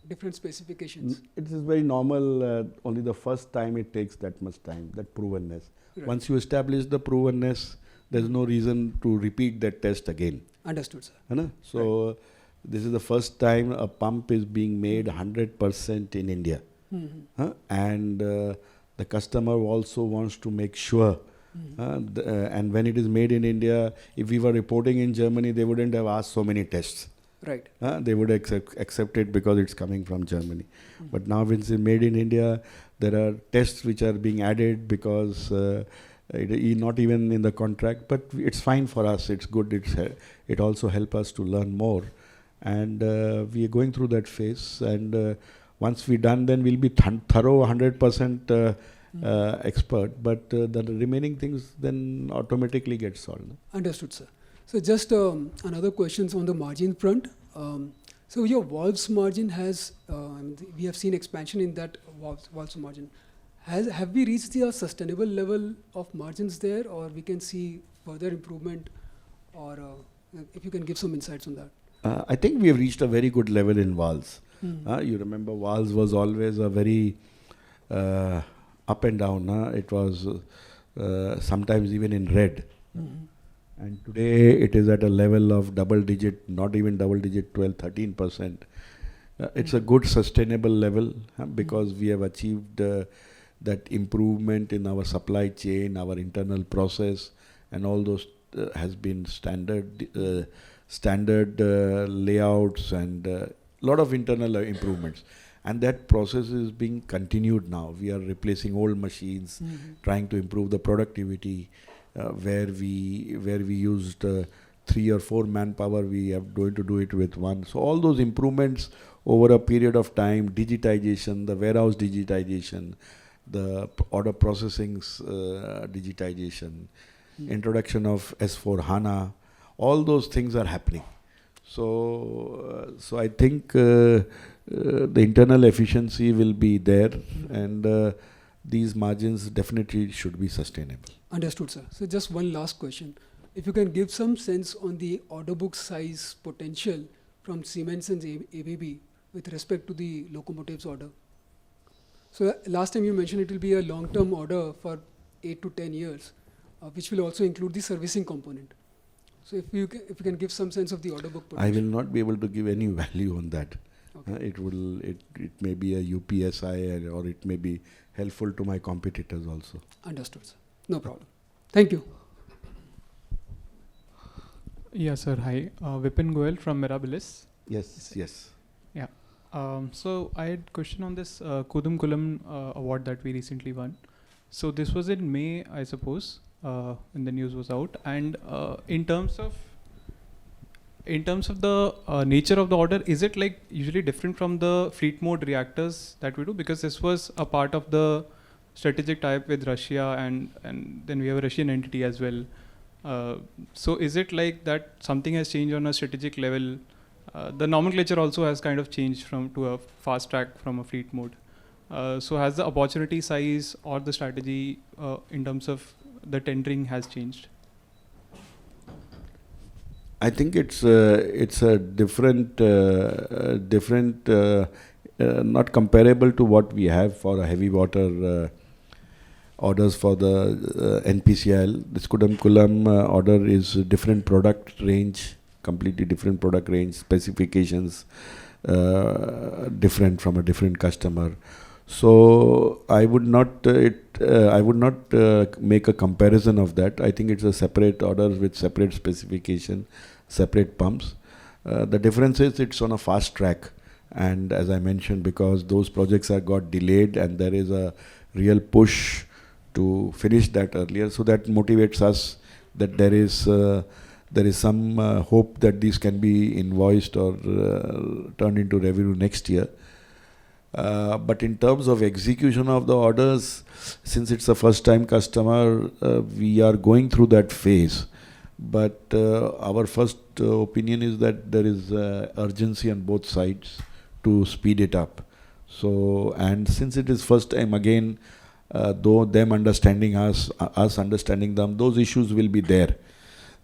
Speaker 9: different specifications.
Speaker 4: It is very normal. Only the first time it takes that much time, that provenness.
Speaker 9: Right.
Speaker 4: Once you establish the provenness, there's no reason to repeat that test again.
Speaker 9: Understood, sir.
Speaker 4: So
Speaker 9: Right.
Speaker 4: This is the first time a pump is being made 100% in India. And the customer also wants to make sure. And when it is made in India, if we were reporting in Germany, they wouldn't have asked so many tests.
Speaker 9: Right.
Speaker 4: They would accept it because it's coming from Germany. But now when it's made in India, there are tests which are being added because not even in the contract, but it's fine for us. It's good. It also helps us to learn more. And we are going through that phase. And once we're done, then we'll be thorough 100% expert. But the remaining things then automatically get solved.
Speaker 9: Understood, sir. So just another questions on the margin front. So your valves margin has, we have seen expansion in that valves margin. Have we reached the sustainable level of margins there, or we can see further improvement, or if you can give some insights on that?
Speaker 4: I think we have reached a very good level in valves. You remember valves was always a very up and down. It was sometimes even in red. And today it is at a level of double digit, not even double digit, 12, 13%. It's a good sustainable level because we have achieved that improvement in our supply chain, our internal process, and all those has been standard layouts and a lot of internal improvements. And that process is being continued now. We are replacing old machines, trying to improve the productivity. Where we used 3 or 4 manpower, we are going to do it with 1. So all those improvements over a period of time, digitization, the warehouse digitization, the order processing digitization, introduction of S/4HANA, all those things are happening. So I think the internal efficiency will be there, and these margins definitely should be sustainable.
Speaker 9: Understood, sir. So just one last question. If you can give some sense on the order book size potential from Siemens and ABB with respect to the locomotives order. So last time you mentioned it will be a long-term order for 8 to 10 years, which will also include the servicing component. So if you can give some sense of the order book potential.
Speaker 4: I will not be able to give any value on that.
Speaker 9: Okay.
Speaker 4: It may be a UPSI or it may be helpful to my competitors also.
Speaker 9: Understood, sir. No problem. Thank you.
Speaker 10: Yeah, sir. Hi. Vipin Goyal from Mirabilis.
Speaker 4: Yes.
Speaker 10: Yeah. So I had a question on this Kudum Kulam award that we recently won. So this was in May, I suppose, when the news was out. And in terms of the nature of the order, is it like usually different from the fleet mode reactors that we do? Because this was a part of the strategic tie-up with Russia, and then we have a Russian entity as well. So is it like that something has changed on a strategic level? The nomenclature also has kind of changed to a fast track from a fleet mode. So has the opportunity size or the strategy in terms of the tendering has changed?
Speaker 4: I think it's a different, not comparable to what we have for a heavy water orders for the NPCIL. This Kudam Kulam order is a different product range, completely different product range, specifications different from a different customer. So I would not make a comparison of that. I think it's a separate order with separate specification, separate pumps. The difference is it's on a fast track, and as I mentioned, because those projects got delayed and there is a real push to finish that earlier, so that motivates us that there is some hope that these can be invoiced or turned into revenue next year. But in terms of execution of the orders, since it's a first time customer, we are going through that phase. But our first opinion is that there is urgency on both sides to speed it up. So, and since it is first time, again, though them understanding us understanding them, those issues will be there.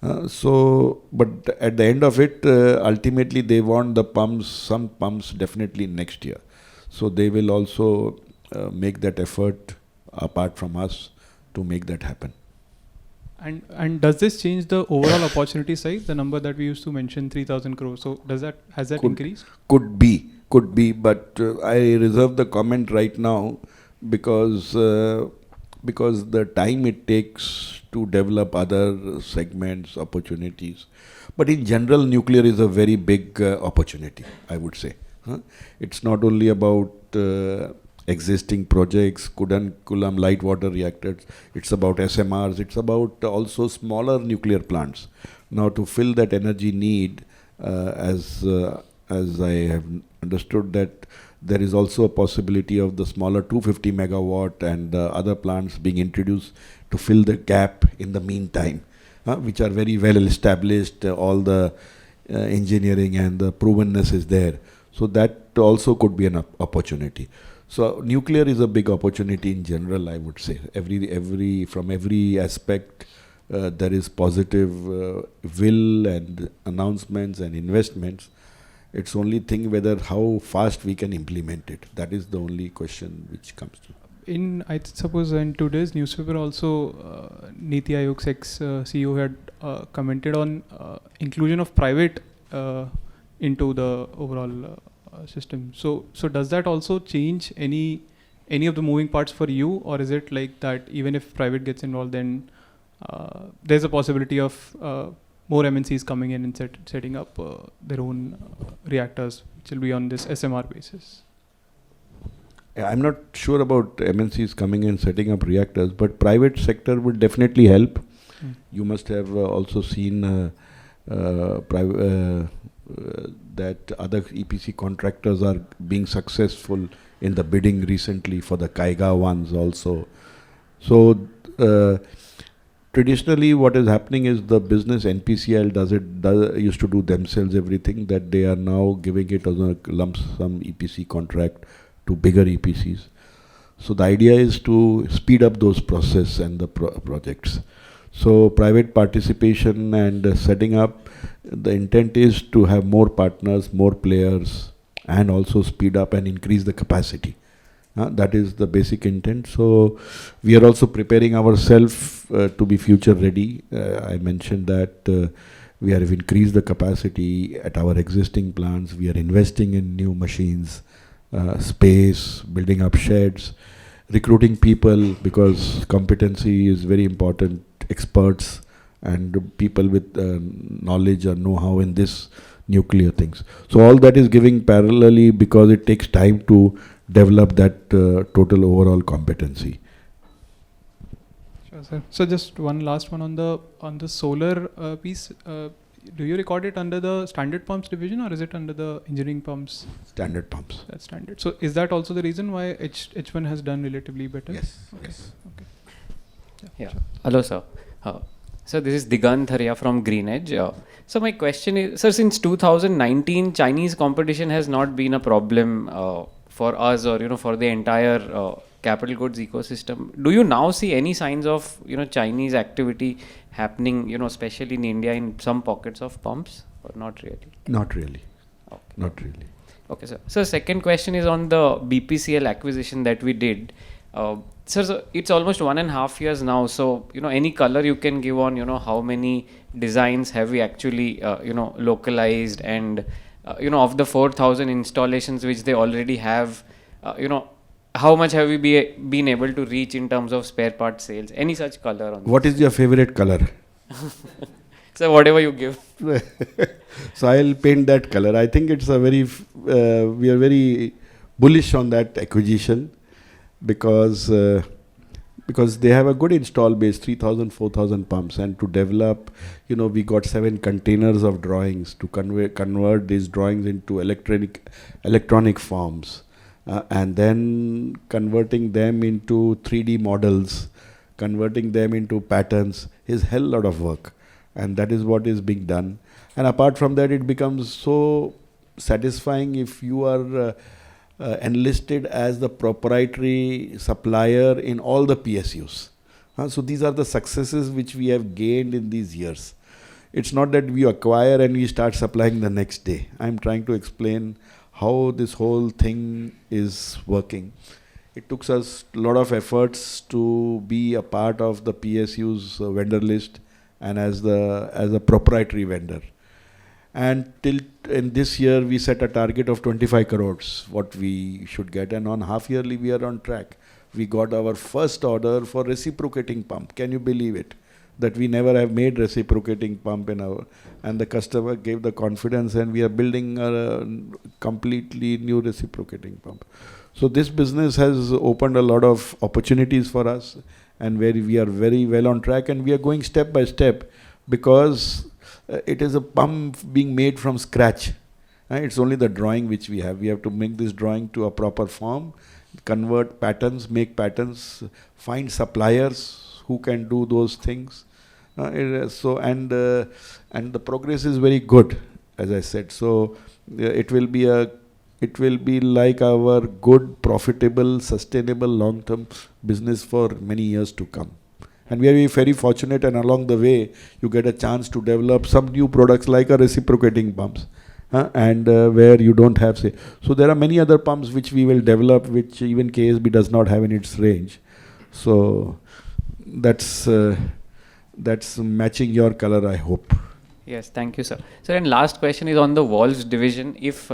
Speaker 4: But at the end of it, ultimately they want the pumps, some pumps definitely next year. So they will also make that effort apart from us to make that happen.
Speaker 10: And does this change the overall opportunity size, the number that we used to mention, 3,000 crores? So has that increased?
Speaker 4: Could be, but I reserve the comment right now because the time it takes to develop other segments, opportunities. But in general, nuclear is a very big opportunity, I would say. It's not only about existing projects, Kudam Kulam light water reactors, it's about SMRs, it's about also smaller nuclear plants. Now to fill that energy need, as I have understood that there is also a possibility of the smaller 250 megawatt and other plants being introduced to fill the gap in the meantime, which are very well established, all the engineering and the provenness is there. So that also could be an opportunity. So nuclear is a big opportunity in general, I would say. From every aspect, there is positive will and announcements and investments. It's only thing whether how fast we can implement it. That is the only question which comes to.
Speaker 10: I suppose in today's newspaper also, Niti Aayog's ex-CEO had commented on inclusion of private into the overall system. So does that also change any of the moving parts for you, or is it like that even if private gets involved, then there's a possibility of more MNCs coming in and setting up their own reactors, which will be on this SMR basis?
Speaker 4: I'm not sure about MNCs coming in setting up reactors, but private sector would definitely help. You must have also seen that other EPC contractors are being successful in the bidding recently for the Kaiga ones also. So traditionally what is happening is the business NPCIL used to do themselves everything, that they are now giving it as a lump sum EPC contract to bigger EPCs. So the idea is to speed up those process and the projects. So private participation and setting up, the intent is to have more partners, more players, and also speed up and increase the capacity. That is the basic intent. So we are also preparing ourselves to be future ready. I mentioned that We have increased the capacity at our existing plants. We are investing in new machines, space, building up sheds, recruiting people, because competency is very important, experts and people with knowledge or know-how in this nuclear things. So all that is giving parallelly, because it takes time to develop that total overall competency.
Speaker 10: Sure, sir. So just one last one on the solar piece. Do you record it under the standard pumps division, or is it under the engineering pumps?
Speaker 4: Standard pumps.
Speaker 10: That's standard. So is that also the reason why H1 has done relatively better?
Speaker 4: Yes.
Speaker 10: Okay.
Speaker 4: Yes.
Speaker 10: Okay.
Speaker 11: Yeah.
Speaker 10: Sure.
Speaker 11: Hello, sir. So this is Digant Tharia from GreenEdge. So my question is, sir, since 2019, Chinese competition has not been a problem for us, or for the entire capital goods ecosystem. Do you now see any signs of Chinese activity happening, especially in India, in some pockets of pumps, or not really?
Speaker 4: Not really.
Speaker 11: Okay.
Speaker 4: Not really.
Speaker 11: Okay, sir. So second question is on the BPCL acquisition that we did. Sir, so it's almost 1.5 years now. So, any color you can give on, how many designs have we actually, localized, and, of the 4,000 installations which they already have, how much have we been able to reach in terms of spare part sales? Any such color on
Speaker 4: What is your favorite color?
Speaker 11: So whatever you give.
Speaker 4: So I'll paint that color. I think it's a very, we are very bullish on that acquisition, because they have a good install base, 3,000, 4,000 pumps, and to develop, we got 7 containers of drawings to convert these drawings into electronic forms, and then converting them into 3D models, converting them into patterns is hell lot of work, and that is what is being done. And apart from that, it becomes so satisfying if you are enlisted as the proprietary supplier in all the PSUs. So these are the successes which we have gained in these years. It's not that we acquire and we start supplying the next day. I'm trying to explain how this whole thing is working. It took us a lot of efforts to be a part of the PSU's vendor list and as a proprietary vendor. And till in this year, we set a target of 25 crores, what we should get. And on half yearly, we are on track. We got our first order for reciprocating pump. Can you believe it? That we never have made reciprocating pump and the customer gave the confidence, and we are building a completely new reciprocating pump. So this business has opened a lot of opportunities for us, and where we are very well on track, and we are going step by step, because it is a pump being made from scratch. It's only the drawing which we have. We have to make this drawing to a proper form, convert patterns, make patterns, find suppliers who can do those things. And the progress is very good, as I said. So it will be like our good, profitable, sustainable, long-term business for many years to come. And we are very fortunate, and along the way, you get a chance to develop some new products like a reciprocating pumps, and where you don't have say. So there are many other pumps which we will develop, which even KSB does not have in its range. So that's matching your color, I hope.
Speaker 11: Yes, thank you, sir. Sir, and last question is on the valves division. If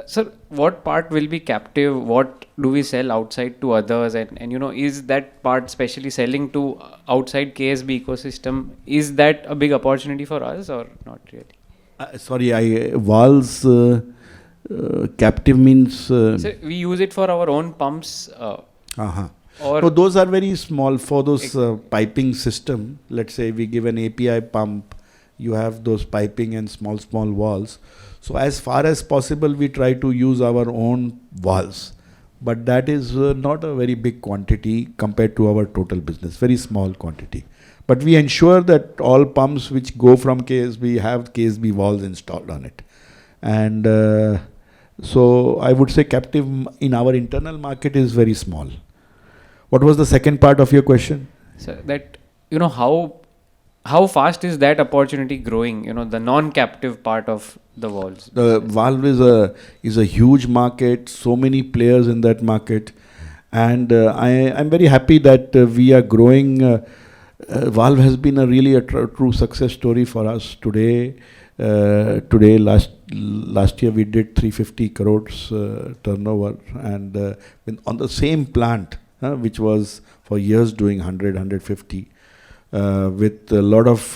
Speaker 11: sir, what part will be captive? What do we sell outside to others? And is that part especially selling to outside KSB ecosystem? Is that a big opportunity for us or not really?
Speaker 4: Valves captive means.
Speaker 11: Sir, we use it for our own pumps. Or
Speaker 4: no, those are very small for those piping system. Let's say we give an API pump, you have those piping and small valves. So as far as possible, we try to use our own valves. But that is not a very big quantity compared to our total business, very small quantity. But we ensure that all pumps which go from KSB have KSB valves installed on it. And so I would say captive in our internal market is very small. What was the second part of your question?
Speaker 11: So that, how fast is that opportunity growing, the non-captive part of the valves?
Speaker 4: The valve is a huge market, so many players in that market. And I'm very happy that we are growing Valve has been really a true success story for us today. Last year we did 350 crores turnover, and on the same plant, which was for years doing 100, 150, with a lot of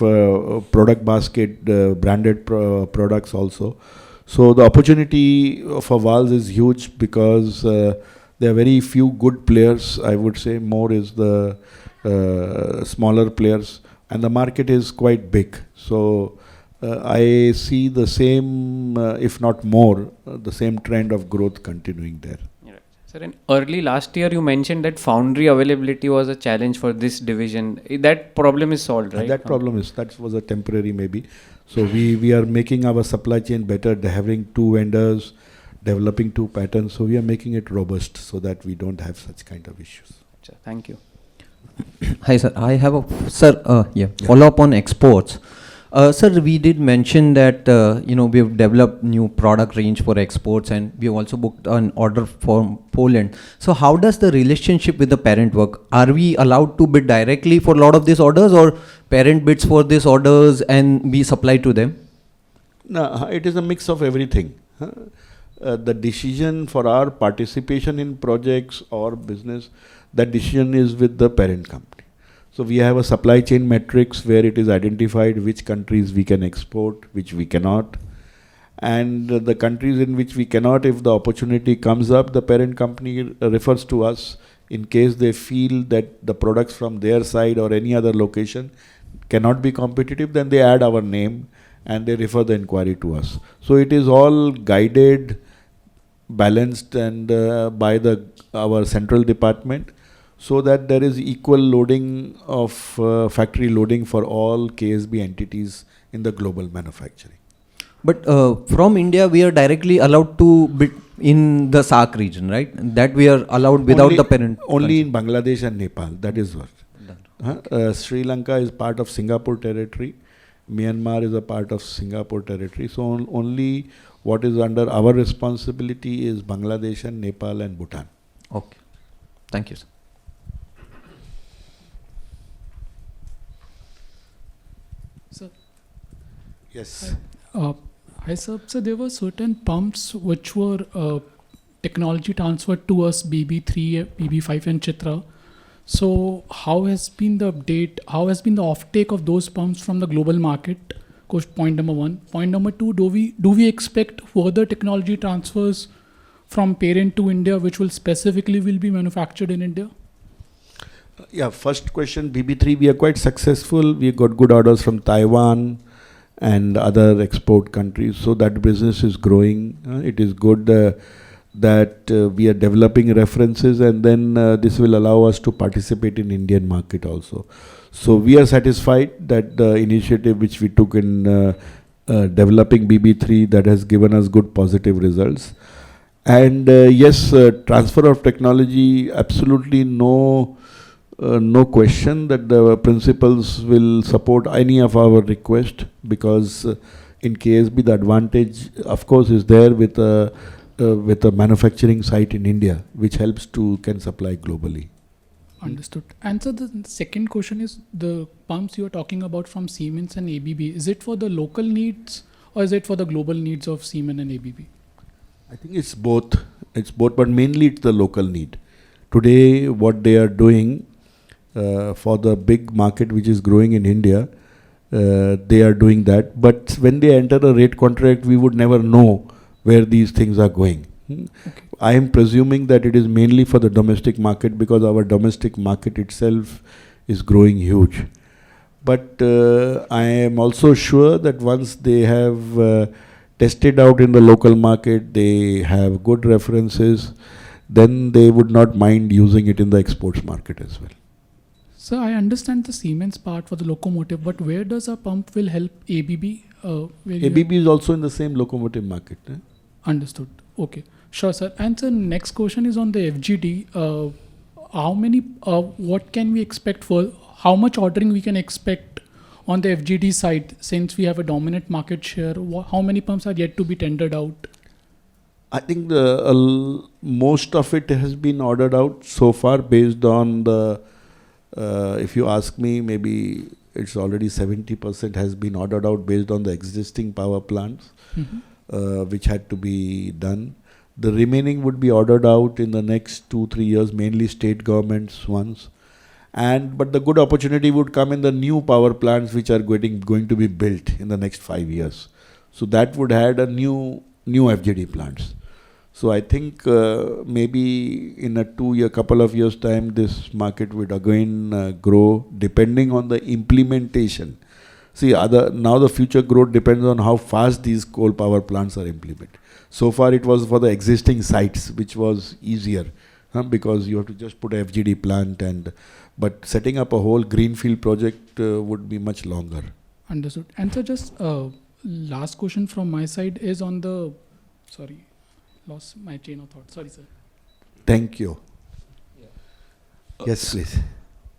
Speaker 4: product basket, branded products also. So the opportunity for valves is huge because there are very few good players. I would say more is the smaller players, and the market is quite big. So I see the same, if not more, the same trend of growth continuing there.
Speaker 11: Sir, in early last year, you mentioned that foundry availability was a challenge for this division. That problem is solved, right?
Speaker 4: That was a temporary maybe. So we are making our supply chain better, having 2 vendors, developing 2 patterns. So we are making it robust so that we don't have such kind of issues.
Speaker 11: Thank you.
Speaker 3: Hi sir, I have a follow up on exports. Sir, we did mention that we have developed new product range for exports, and we have also booked an order from Poland. So how does the relationship with the parent work? Are we allowed to bid directly for a lot of these orders, or parent bids for these orders and we supply to them?
Speaker 4: No, it is a mix of everything. The decision for our participation in projects or business, that decision is with the parent company. So we have a supply chain metrics where it is identified which countries we can export, which we cannot. And the countries in which we cannot, if the opportunity comes up, the parent company refers to us in case they feel that the products from their side or any other location cannot be competitive, then they add our name and they refer the inquiry to us. So it is all guided, balanced, and by our central department, so that there is equal loading of factory loading for all KSB entities in the global manufacturing.
Speaker 3: But from India, we are directly allowed to bid in the SAARC region, right? That we are allowed without the parent.
Speaker 4: Only in Bangladesh and Nepal. That is what. Sri Lanka is part of Singapore territory. Myanmar is a part of Singapore territory. So only what is under our responsibility is Bangladesh and Nepal and Bhutan.
Speaker 3: Okay. Thank you, sir.
Speaker 12: Sir.
Speaker 4: Yes.
Speaker 12: Hi sir. So there were certain pumps which were technology transferred to us, BB3, BB5 and Chitra. So how has been the update? How has been the offtake of those pumps from the global market? Point number 1. Point number 2, do we expect further technology transfers from parent to India, which will be manufactured in India?
Speaker 4: Yeah, first question, BB3, we are quite successful. We got good orders from Taiwan and other export countries. So that business is growing. It is good that we are developing references, and then this will allow us to participate in Indian market also. So we are satisfied that the initiative which we took in developing BB3, that has given us good positive results. And yes, transfer of technology, absolutely no question that the principals will support any of our request, because in KSB the advantage of course is there with a manufacturing site in India, which helps to can supply globally.
Speaker 12: Understood. And so the second question is, the pumps you are talking about from Siemens and ABB, is it for the local needs or is it for the global needs of Siemens and ABB?
Speaker 4: I think it's both. It's both, but mainly it's the local need. Today, what they are doing for the big market which is growing in India, they are doing that. But when they enter a rate contract, we would never know where these things are going. Okay. I am presuming that it is mainly for the domestic market, because our domestic market itself is growing huge. But I am also sure that once they have tested out in the local market, they have good references, then they would not mind using it in the exports market as well.
Speaker 12: So I understand the Siemens part for the locomotive, but where does a pump will help ABB?
Speaker 4: ABB is also in the same locomotive market.
Speaker 12: Understood. Okay. Sure, sir. And sir, next question is on the FGD. What can we expect for, how much ordering we can expect on the FGD side, since we have a dominant market share? How many pumps are yet to be tendered out?
Speaker 4: I think most of it has been ordered out so far based on the If you ask me, maybe it's already 70% has been ordered out based on the existing power plants, which had to be done. The remaining would be ordered out in the next 2-3 years, mainly state governments ones. But the good opportunity would come in the new power plants which are going to be built in the next 5 years. So that would add a new FGD plants. So I think maybe in a couple of years time, this market would again grow depending on the implementation. See, now the future growth depends on how fast these coal power plants are implemented. So far it was for the existing sites, which was easier, because you have to just put a FGD plant, but setting up a whole greenfield project would be much longer.
Speaker 12: Understood. And so just last question from my side is on the, sorry, lost my chain of thought. Sorry, sir.
Speaker 4: Thank you. Yes, please.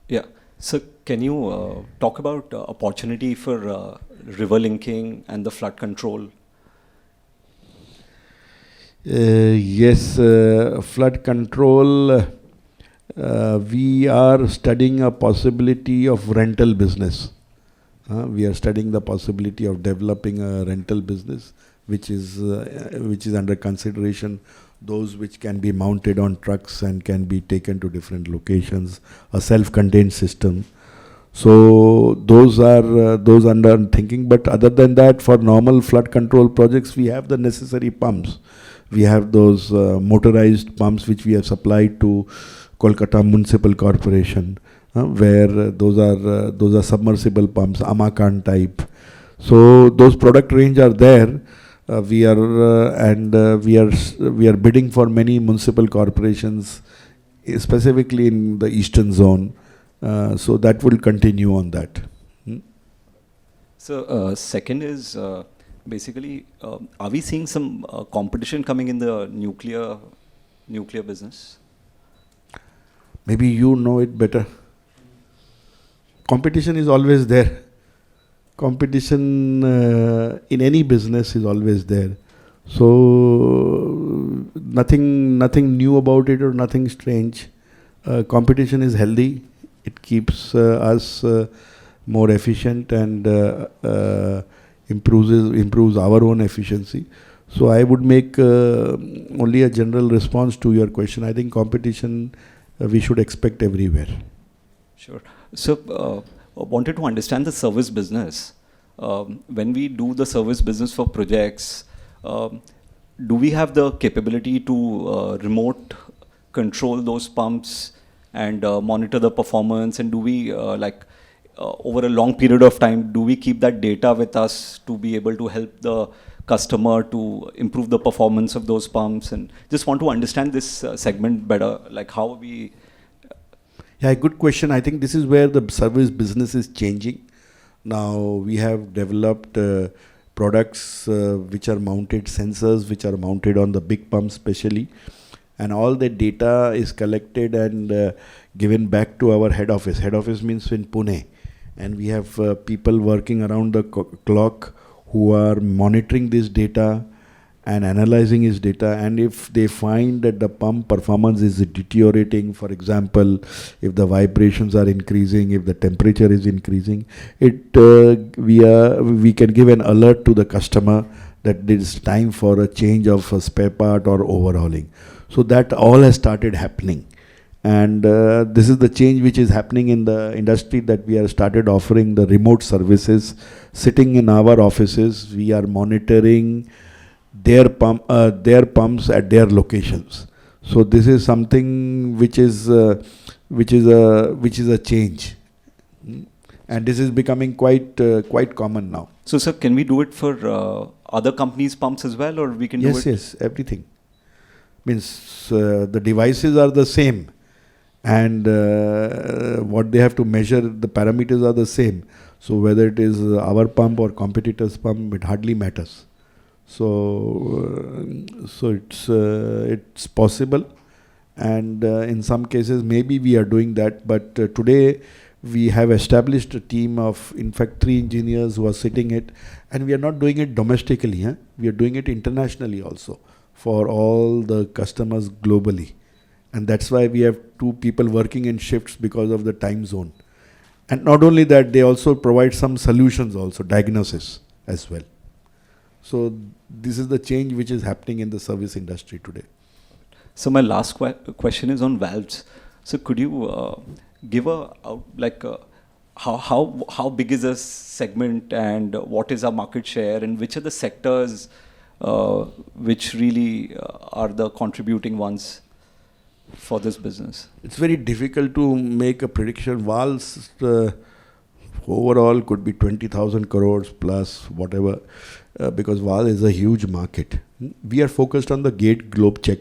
Speaker 13: Yeah. So can you talk about opportunity for river linking and the flood control?
Speaker 4: Yes, flood control. We are studying a possibility of rental business. We are studying the possibility of developing a rental business, which is under consideration. Those which can be mounted on trucks and can be taken to different locations, a self-contained system. So those are under thinking. But other than that, for normal flood control projects, we have the necessary pumps. We have those motorized pumps which we have supplied to Kolkata Municipal Corporation, where those are submersible pumps, Amakan type. So those product range are there. We are bidding for many municipal corporations, specifically in the eastern zone. So that will continue on that.
Speaker 13: So second is basically, are we seeing some competition coming in the nuclear business?
Speaker 4: Maybe you know it better. Competition is always there. Competition in any business is always there. So nothing new about it or nothing strange. Competition is healthy. It keeps us more efficient and improves our own efficiency. So I would make only a general response to your question. I think competition we should expect everywhere.
Speaker 13: Sure. So wanted to understand the service business. When we do the service business for projects, do we have the capability to remote control those pumps and monitor the performance? And do we, over a long period of time, do we keep that data with us to be able to help the customer to improve the performance of those pumps? And just want to understand this segment better, like how we...
Speaker 4: Yeah, good question. I think this is where the service business is changing. Now we have developed products which are mounted, sensors which are mounted on the big pumps specially, and all the data is collected and given back to our head office. Head office means in Pune, and we have people working around the clock who are monitoring this data and analyzing his data. And if they find that the pump performance is deteriorating, for example, if the vibrations are increasing, if the temperature is increasing, we can give an alert to the customer that it is time for a change of a spare part or overhauling. So that all has started happening. And this is the change which is happening in the industry, that we have started offering the remote services. Sitting in our offices, we are monitoring their pumps at their locations. So this is something which is a change, and this is becoming quite common now.
Speaker 13: So sir, can we do it for other companies' pumps as well, or we can do it?
Speaker 4: Yes, everything. Means the devices are the same, and what they have to measure, the parameters are the same. So whether it is our pump or competitor's pump, it hardly matters. So it's possible, and in some cases maybe we are doing that. But today we have established a team of, in fact, 3 engineers who are sitting it, and we are not doing it domestically. We are doing it internationally also for all the customers globally. And that's why we have 2 people working in shifts because of the time zone. And not only that, they also provide some solutions also, diagnosis as well. So this is the change which is happening in the service industry today.
Speaker 13: So my last question is on valves. So could you give how big is this segment, and what is our market share, and which are the sectors which really are the contributing ones for this business?
Speaker 4: It's very difficult to make a prediction. Valves overall could be 20,000 crores plus whatever, because valve is a huge market. We are focused on the gate globe check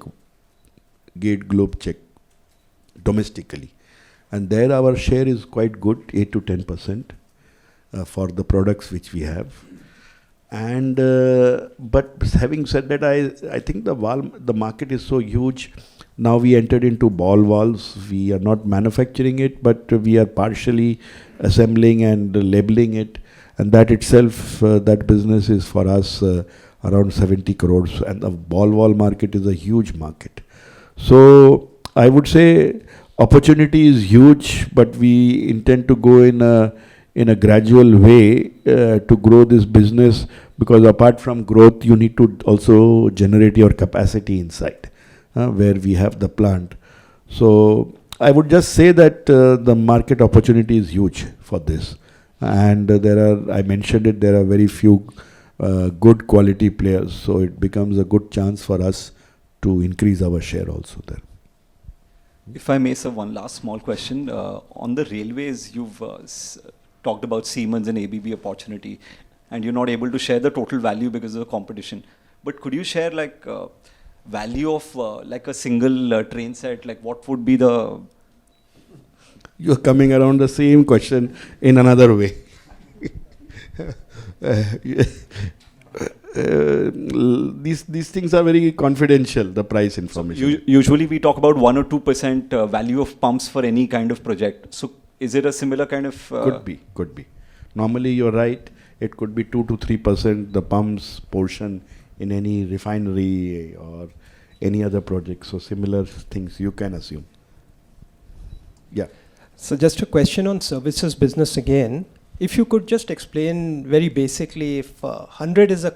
Speaker 4: domestically, and there our share is quite good, 8 to 10% for the products which we have. And but having said that, I think the market is so huge. Now we entered into ball valves. We are not manufacturing it, but we are partially assembling and labeling it, and that itself, that business is for us around 70 crores, and the ball valve market is a huge market. So I would say opportunity is huge, but we intend to go in a gradual way to grow this business, because apart from growth, you need to also generate your capacity inside where we have the plant. So I would just say that the market opportunity is huge for this, and I mentioned it, there are very few good quality players, so it becomes a good chance for us to increase our share also there.
Speaker 13: If I may, sir, one last small question. On the railways, you've talked about Siemens and ABB opportunity, and you're not able to share the total value because of the competition. But could you share value of like a single train set? Like what would be the...
Speaker 4: You're coming around the same question in another way. These things are very confidential, the price information.
Speaker 13: So usually we talk about 1 or 2% value of pumps for any kind of project. So is it a similar kind of...
Speaker 4: Could be. Normally you're right. It could be 2 to 3% the pumps portion in any refinery or any other project. So similar things you can assume. Yeah.
Speaker 14: So just a question on services business again. If you could just explain very basically, if 100 is a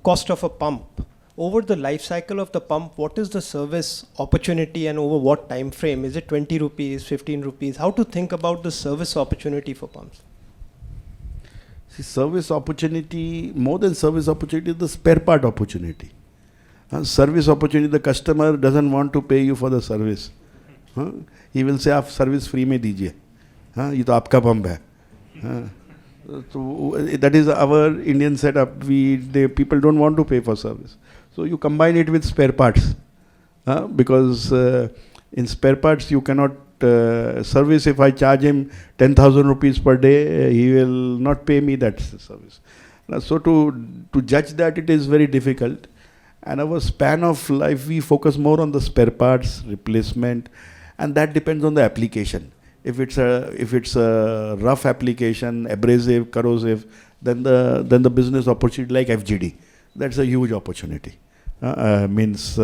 Speaker 14: cost of a pump, over the life cycle of the pump, what is the service opportunity and over what time frame? Is it 20 rupees, 15 rupees? How to think about the service opportunity for pumps?
Speaker 4: See, service opportunity, more than service opportunity, is the spare part opportunity. Service opportunity, the customer doesn't want to pay you for the service. He will say, आप service free में दीजिए. ये तो आपका pump है. So that is our Indian setup. People don't want to pay for service. So you combine it with spare parts, because in spare parts you cannot service. If I charge him 10,000 rupees per day, he will not pay me that service. So to judge that, it is very difficult. And our span of life, we focus more on the spare parts replacement, and that depends on the application. If it's a rough application, abrasive, corrosive, then the business opportunity like FGD, that's a huge opportunity. Means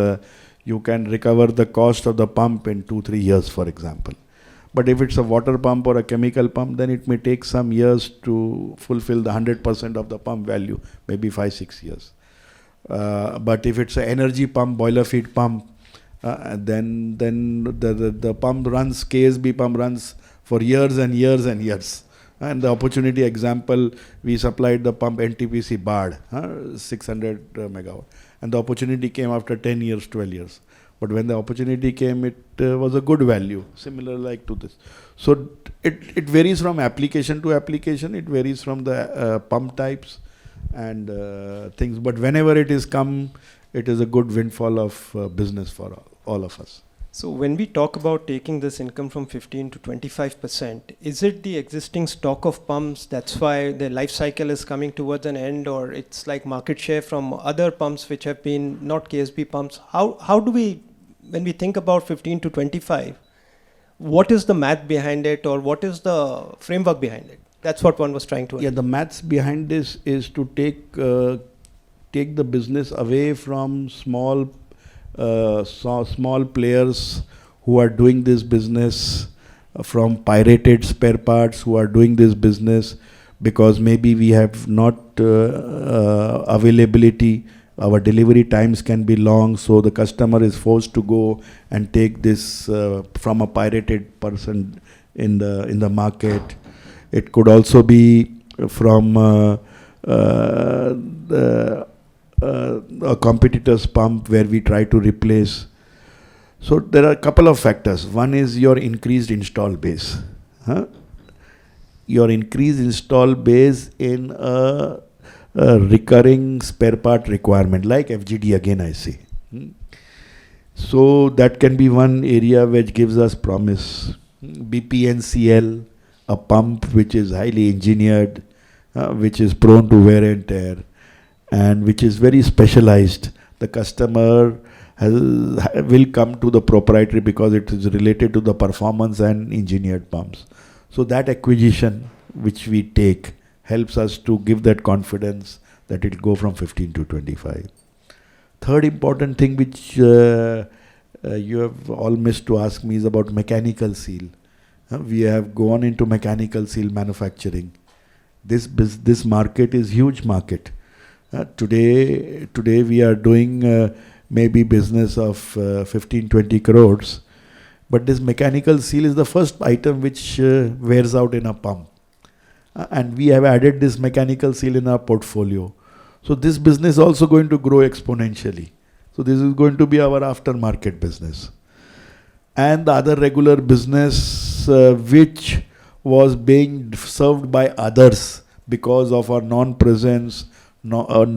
Speaker 4: you can recover the cost of the pump in 2-3 years, for example. But if it's a water pump or a chemical pump, then it may take some years to fulfill the 100% of the pump value, maybe 5-6 years. But if it's an energy pump, boiler feed pump, then the pump runs, KSB pump runs for years and years and years. And the opportunity example, we supplied the pump NTPC BARD, 600 megawatt. And the opportunity came after 10 years, 12 years. But when the opportunity came, it was a good value, similar like to this. So it varies from application to application. It varies from the pump types and things. But whenever it is come, it is a good windfall of business for all of us.
Speaker 14: So when we talk about taking this income from 15 to 25%, is it the existing stock of pumps, that's why the life cycle is coming towards an end, or it's like market share from other pumps which have been not KSB pumps? How do we, when we think about 15 to 25, what is the math behind it, or what is the framework behind it? That's what one was trying to
Speaker 4: the maths behind this is to take the business away from small players who are doing this business from pirated spare parts, who are doing this business because maybe we have not availability, our delivery times can be long, so the customer is forced to go and take this from a pirated person in the market. It could also be from a competitor's pump where we try to replace. So there are a couple of factors. One is your increased install base. Your increased install base in a recurring spare part requirement, like FGD again I say. So that can be one area which gives us promise. BPNCL, a pump which is highly engineered, which is prone to wear and tear, and which is very specialized. The customer will come to the proprietary because it is related to the performance and engineered pumps. So that acquisition which we take helps us to give that confidence that it will go from 15 to 25. Third important thing which you have all missed to ask me is about mechanical seal. We have gone into mechanical seal manufacturing. This market is huge market. Today we are doing maybe business of 15-20 crores, but this mechanical seal is the first item which wears out in a pump. And we have added this mechanical seal in our portfolio. So this business is also going to grow exponentially. So this is going to be our aftermarket business. And the other regular business which was being served by others because of our non-presence,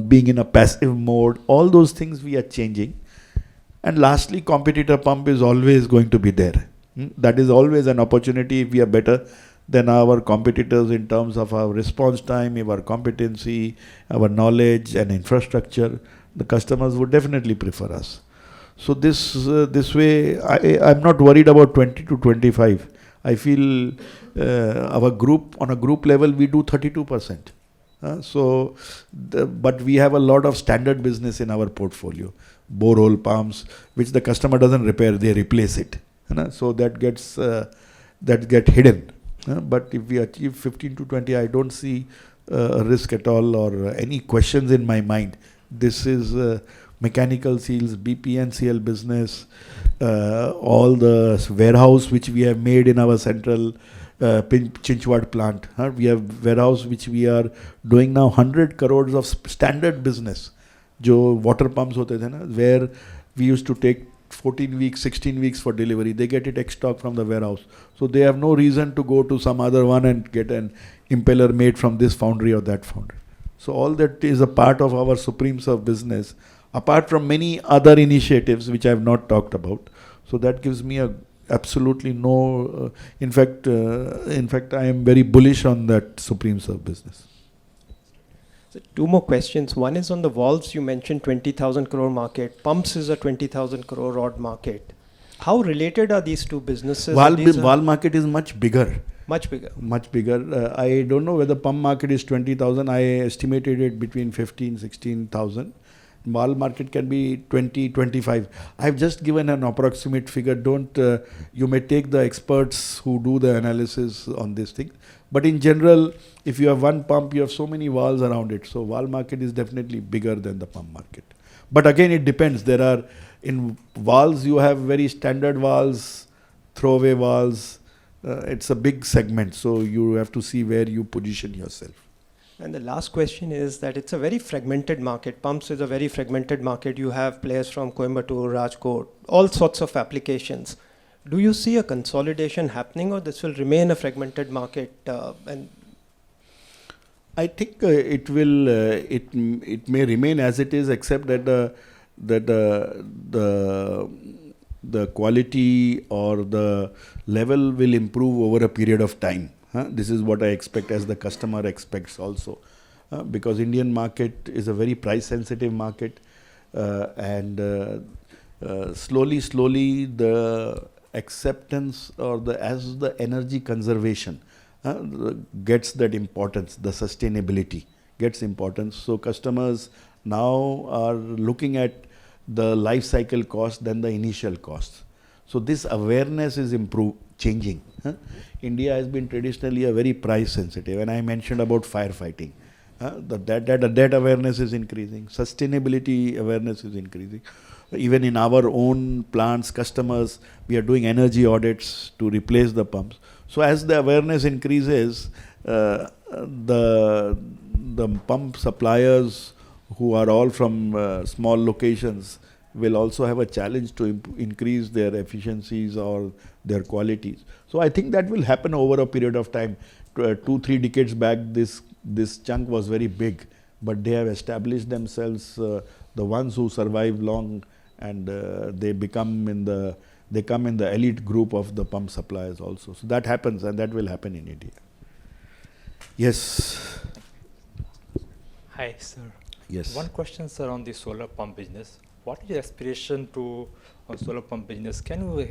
Speaker 4: being in a passive mode, all those things we are changing. And lastly, competitor pump is always going to be there. That is always an opportunity. If we are better than our competitors in terms of our response time, our competency, our knowledge and infrastructure, the customers would definitely prefer us. So this way, I'm not worried about 20 to 25. I feel our group, on a group level, we do 32%. But we have a lot of standard business in our portfolio. Borehole pumps, which the customer doesn't repair, they replace it. So that gets hidden. But if we achieve 15 to 20, I don't see a risk at all or any questions in my mind. This is mechanical seals, BPNCL business, all the warehouse which we have made in our central Chinchwad plant. We have warehouse which we are doing now 100 crores of standard business. Jo water pumps hote the na, where we used to take 14 weeks, 16 weeks for delivery. They get it ex stock from the warehouse. So they have no reason to go to some other one and get an impeller made from this foundry or that foundry. So all that is a part of our Supreme Serve business, apart from many other initiatives which I have not talked about. So that gives me absolutely no, in fact, I am very bullish on that Supreme Serve business.
Speaker 14: So two more questions. One is on the valves. You mentioned 20,000 crore market. Pumps is a 20,000 crore odd market. How related are these two businesses?
Speaker 4: Valve market is much bigger.
Speaker 14: Much bigger.
Speaker 4: Much bigger. I don't know whether pump market is 20,000. I estimated it between 15, 16,000. Valve market can be 20, 25. I've just given an approximate figure. You may take the experts who do the analysis on this thing. But in general, if you have one pump, you have so many valves around it. So valve market is definitely bigger than the pump market. But again, it depends. In valves, you have very standard valves, throwaway valves. It's a big segment. So you have to see where you position yourself.
Speaker 14: And the last question is that it's a very fragmented market. Pumps is a very fragmented market. You have players from Coimbatore, Rajkot, all sorts of applications. Do you see a consolidation happening, or this will remain a fragmented market?
Speaker 4: I think it will. It may remain as it is, except that the quality or the level will improve over a period of time. This is what I expect, as the customer expects also, because Indian market is a very price sensitive market, and slowly the acceptance or as the energy conservation gets that importance, the sustainability gets importance. So customers now are looking at the life cycle cost than the initial cost. So this awareness is changing. India has been traditionally a very price sensitive, and I mentioned about firefighting. That awareness is increasing. Sustainability awareness is increasing. Even in our own plants, customers, we are doing energy audits to replace the pumps. So as the awareness increases, the pump suppliers who are all from small locations will also have a challenge to increase their efficiencies or their qualities. So I think that will happen over a period of time. 2-3 decades back, this chunk was very big, but they have established themselves, the ones who survive long, and they come in the elite group of the pump suppliers also. So that happens, and that will happen in India. Yes.
Speaker 15: Hi, sir.
Speaker 4: Yes.
Speaker 15: One question, sir, on the solar pump business. What is your aspiration to solar pump business? Can we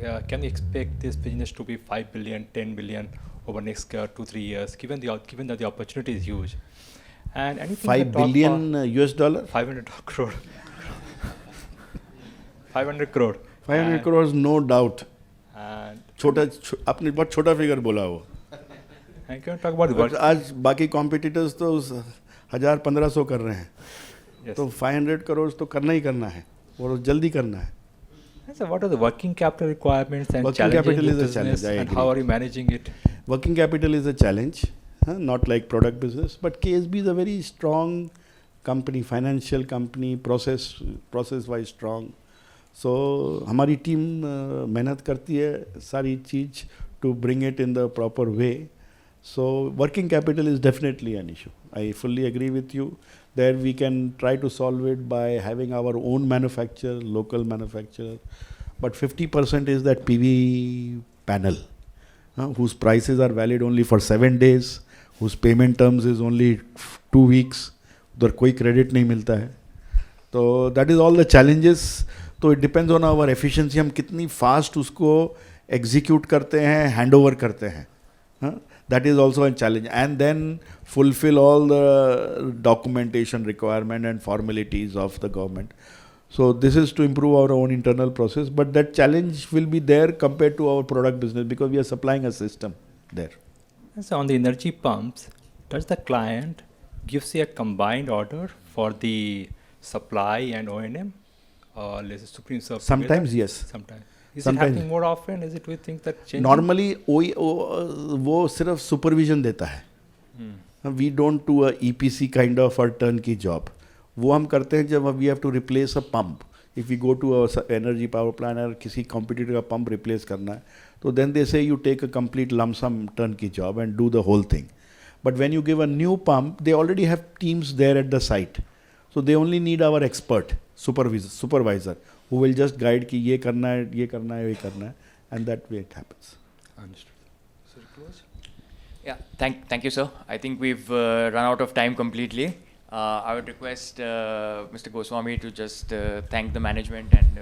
Speaker 15: expect this business to be 5 billion, 10 billion over next 2-3 years, given that the opportunity is huge? And anything
Speaker 4: 5 billion US dollar?
Speaker 15: 500 crore. 500 crore.
Speaker 4: 500 crores, no doubt.
Speaker 15: And
Speaker 4: आपने बहुत छोटा figure बोला वो.
Speaker 15: And can you talk about the work?
Speaker 4: आज बाकी competitors तो 1000-1500 कर रहे हैं.
Speaker 15: Yes.
Speaker 4: तो 500 crores तो करना ही करना है और जल्दी करना है.
Speaker 15: So what are the working capital requirements and
Speaker 4: Working
Speaker 15: challenges
Speaker 4: capital
Speaker 15: in
Speaker 4: is a
Speaker 15: business,
Speaker 4: challenge, I
Speaker 15: and
Speaker 4: agree.
Speaker 15: how are you managing it?
Speaker 4: Working capital is a challenge, not like product business, but KSB is a very strong company, financial company, process-wise strong. So हमारी team मेहनत करती है सारी चीज to bring it in the proper way. So working capital is definitely an issue. I fully agree with you that we can try to solve it by having our own manufacturer, local manufacturer. But 50% is that PV panel, whose prices are valid only for 7 days, whose payment terms is only 2 weeks, उधर कोई credit नहीं मिलता है. So that is all the challenges. So it depends on our efficiency. हम कितनी fast उसको execute करते हैं, handover करते हैं. That is also a challenge. And then fulfill all the documentation requirement and formalities of the government. So this is to improve our own internal process. But that challenge will be there compared to our product business because we are supplying a system there.
Speaker 15: So on the energy pumps, does the client gives you a combined order for the supply and O&M? Let's say Supreme Sub.
Speaker 4: Sometimes yes.
Speaker 15: Sometimes. Is
Speaker 4: Sometimes.
Speaker 15: it happening more often? Is it we think that changing?
Speaker 4: Normally वो सिर्फ supervision देता है. We don't do a EPC kind of a turnkey job. वो हम करते हैं जब we have to replace a pump. If we go to a energy power plant और किसी competitor का pump replace करना है, तो then they say you take a complete lump sum turnkey job and do the whole thing. But when you give a new pump, they already have teams there at the site. So they only need our expert, supervisor, who will just guide कि ये करना है, ये करना है, ये करना है, and that way it happens.
Speaker 15: Understood. So close.
Speaker 16: Yeah, thank you, sir. I think we've run out of time completely. I would request Mr. Goswami to just thank the management and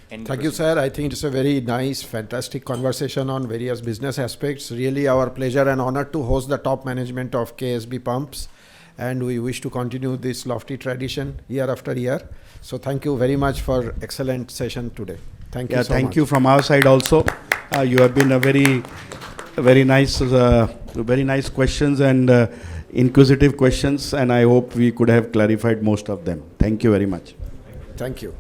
Speaker 16: end.
Speaker 1: Thank you, sir. I think it's a very nice, fantastic conversation on various business aspects. Really our pleasure and honor to host the top management of KSB Pumps. And we wish to continue this lofty tradition year after year. So thank you very much for excellent session today. Thank you so much.
Speaker 4: Thank you from our side also. You have been a very nice questions and inquisitive questions, and I hope we could have clarified most of them. Thank you very much.
Speaker 1: Thank you.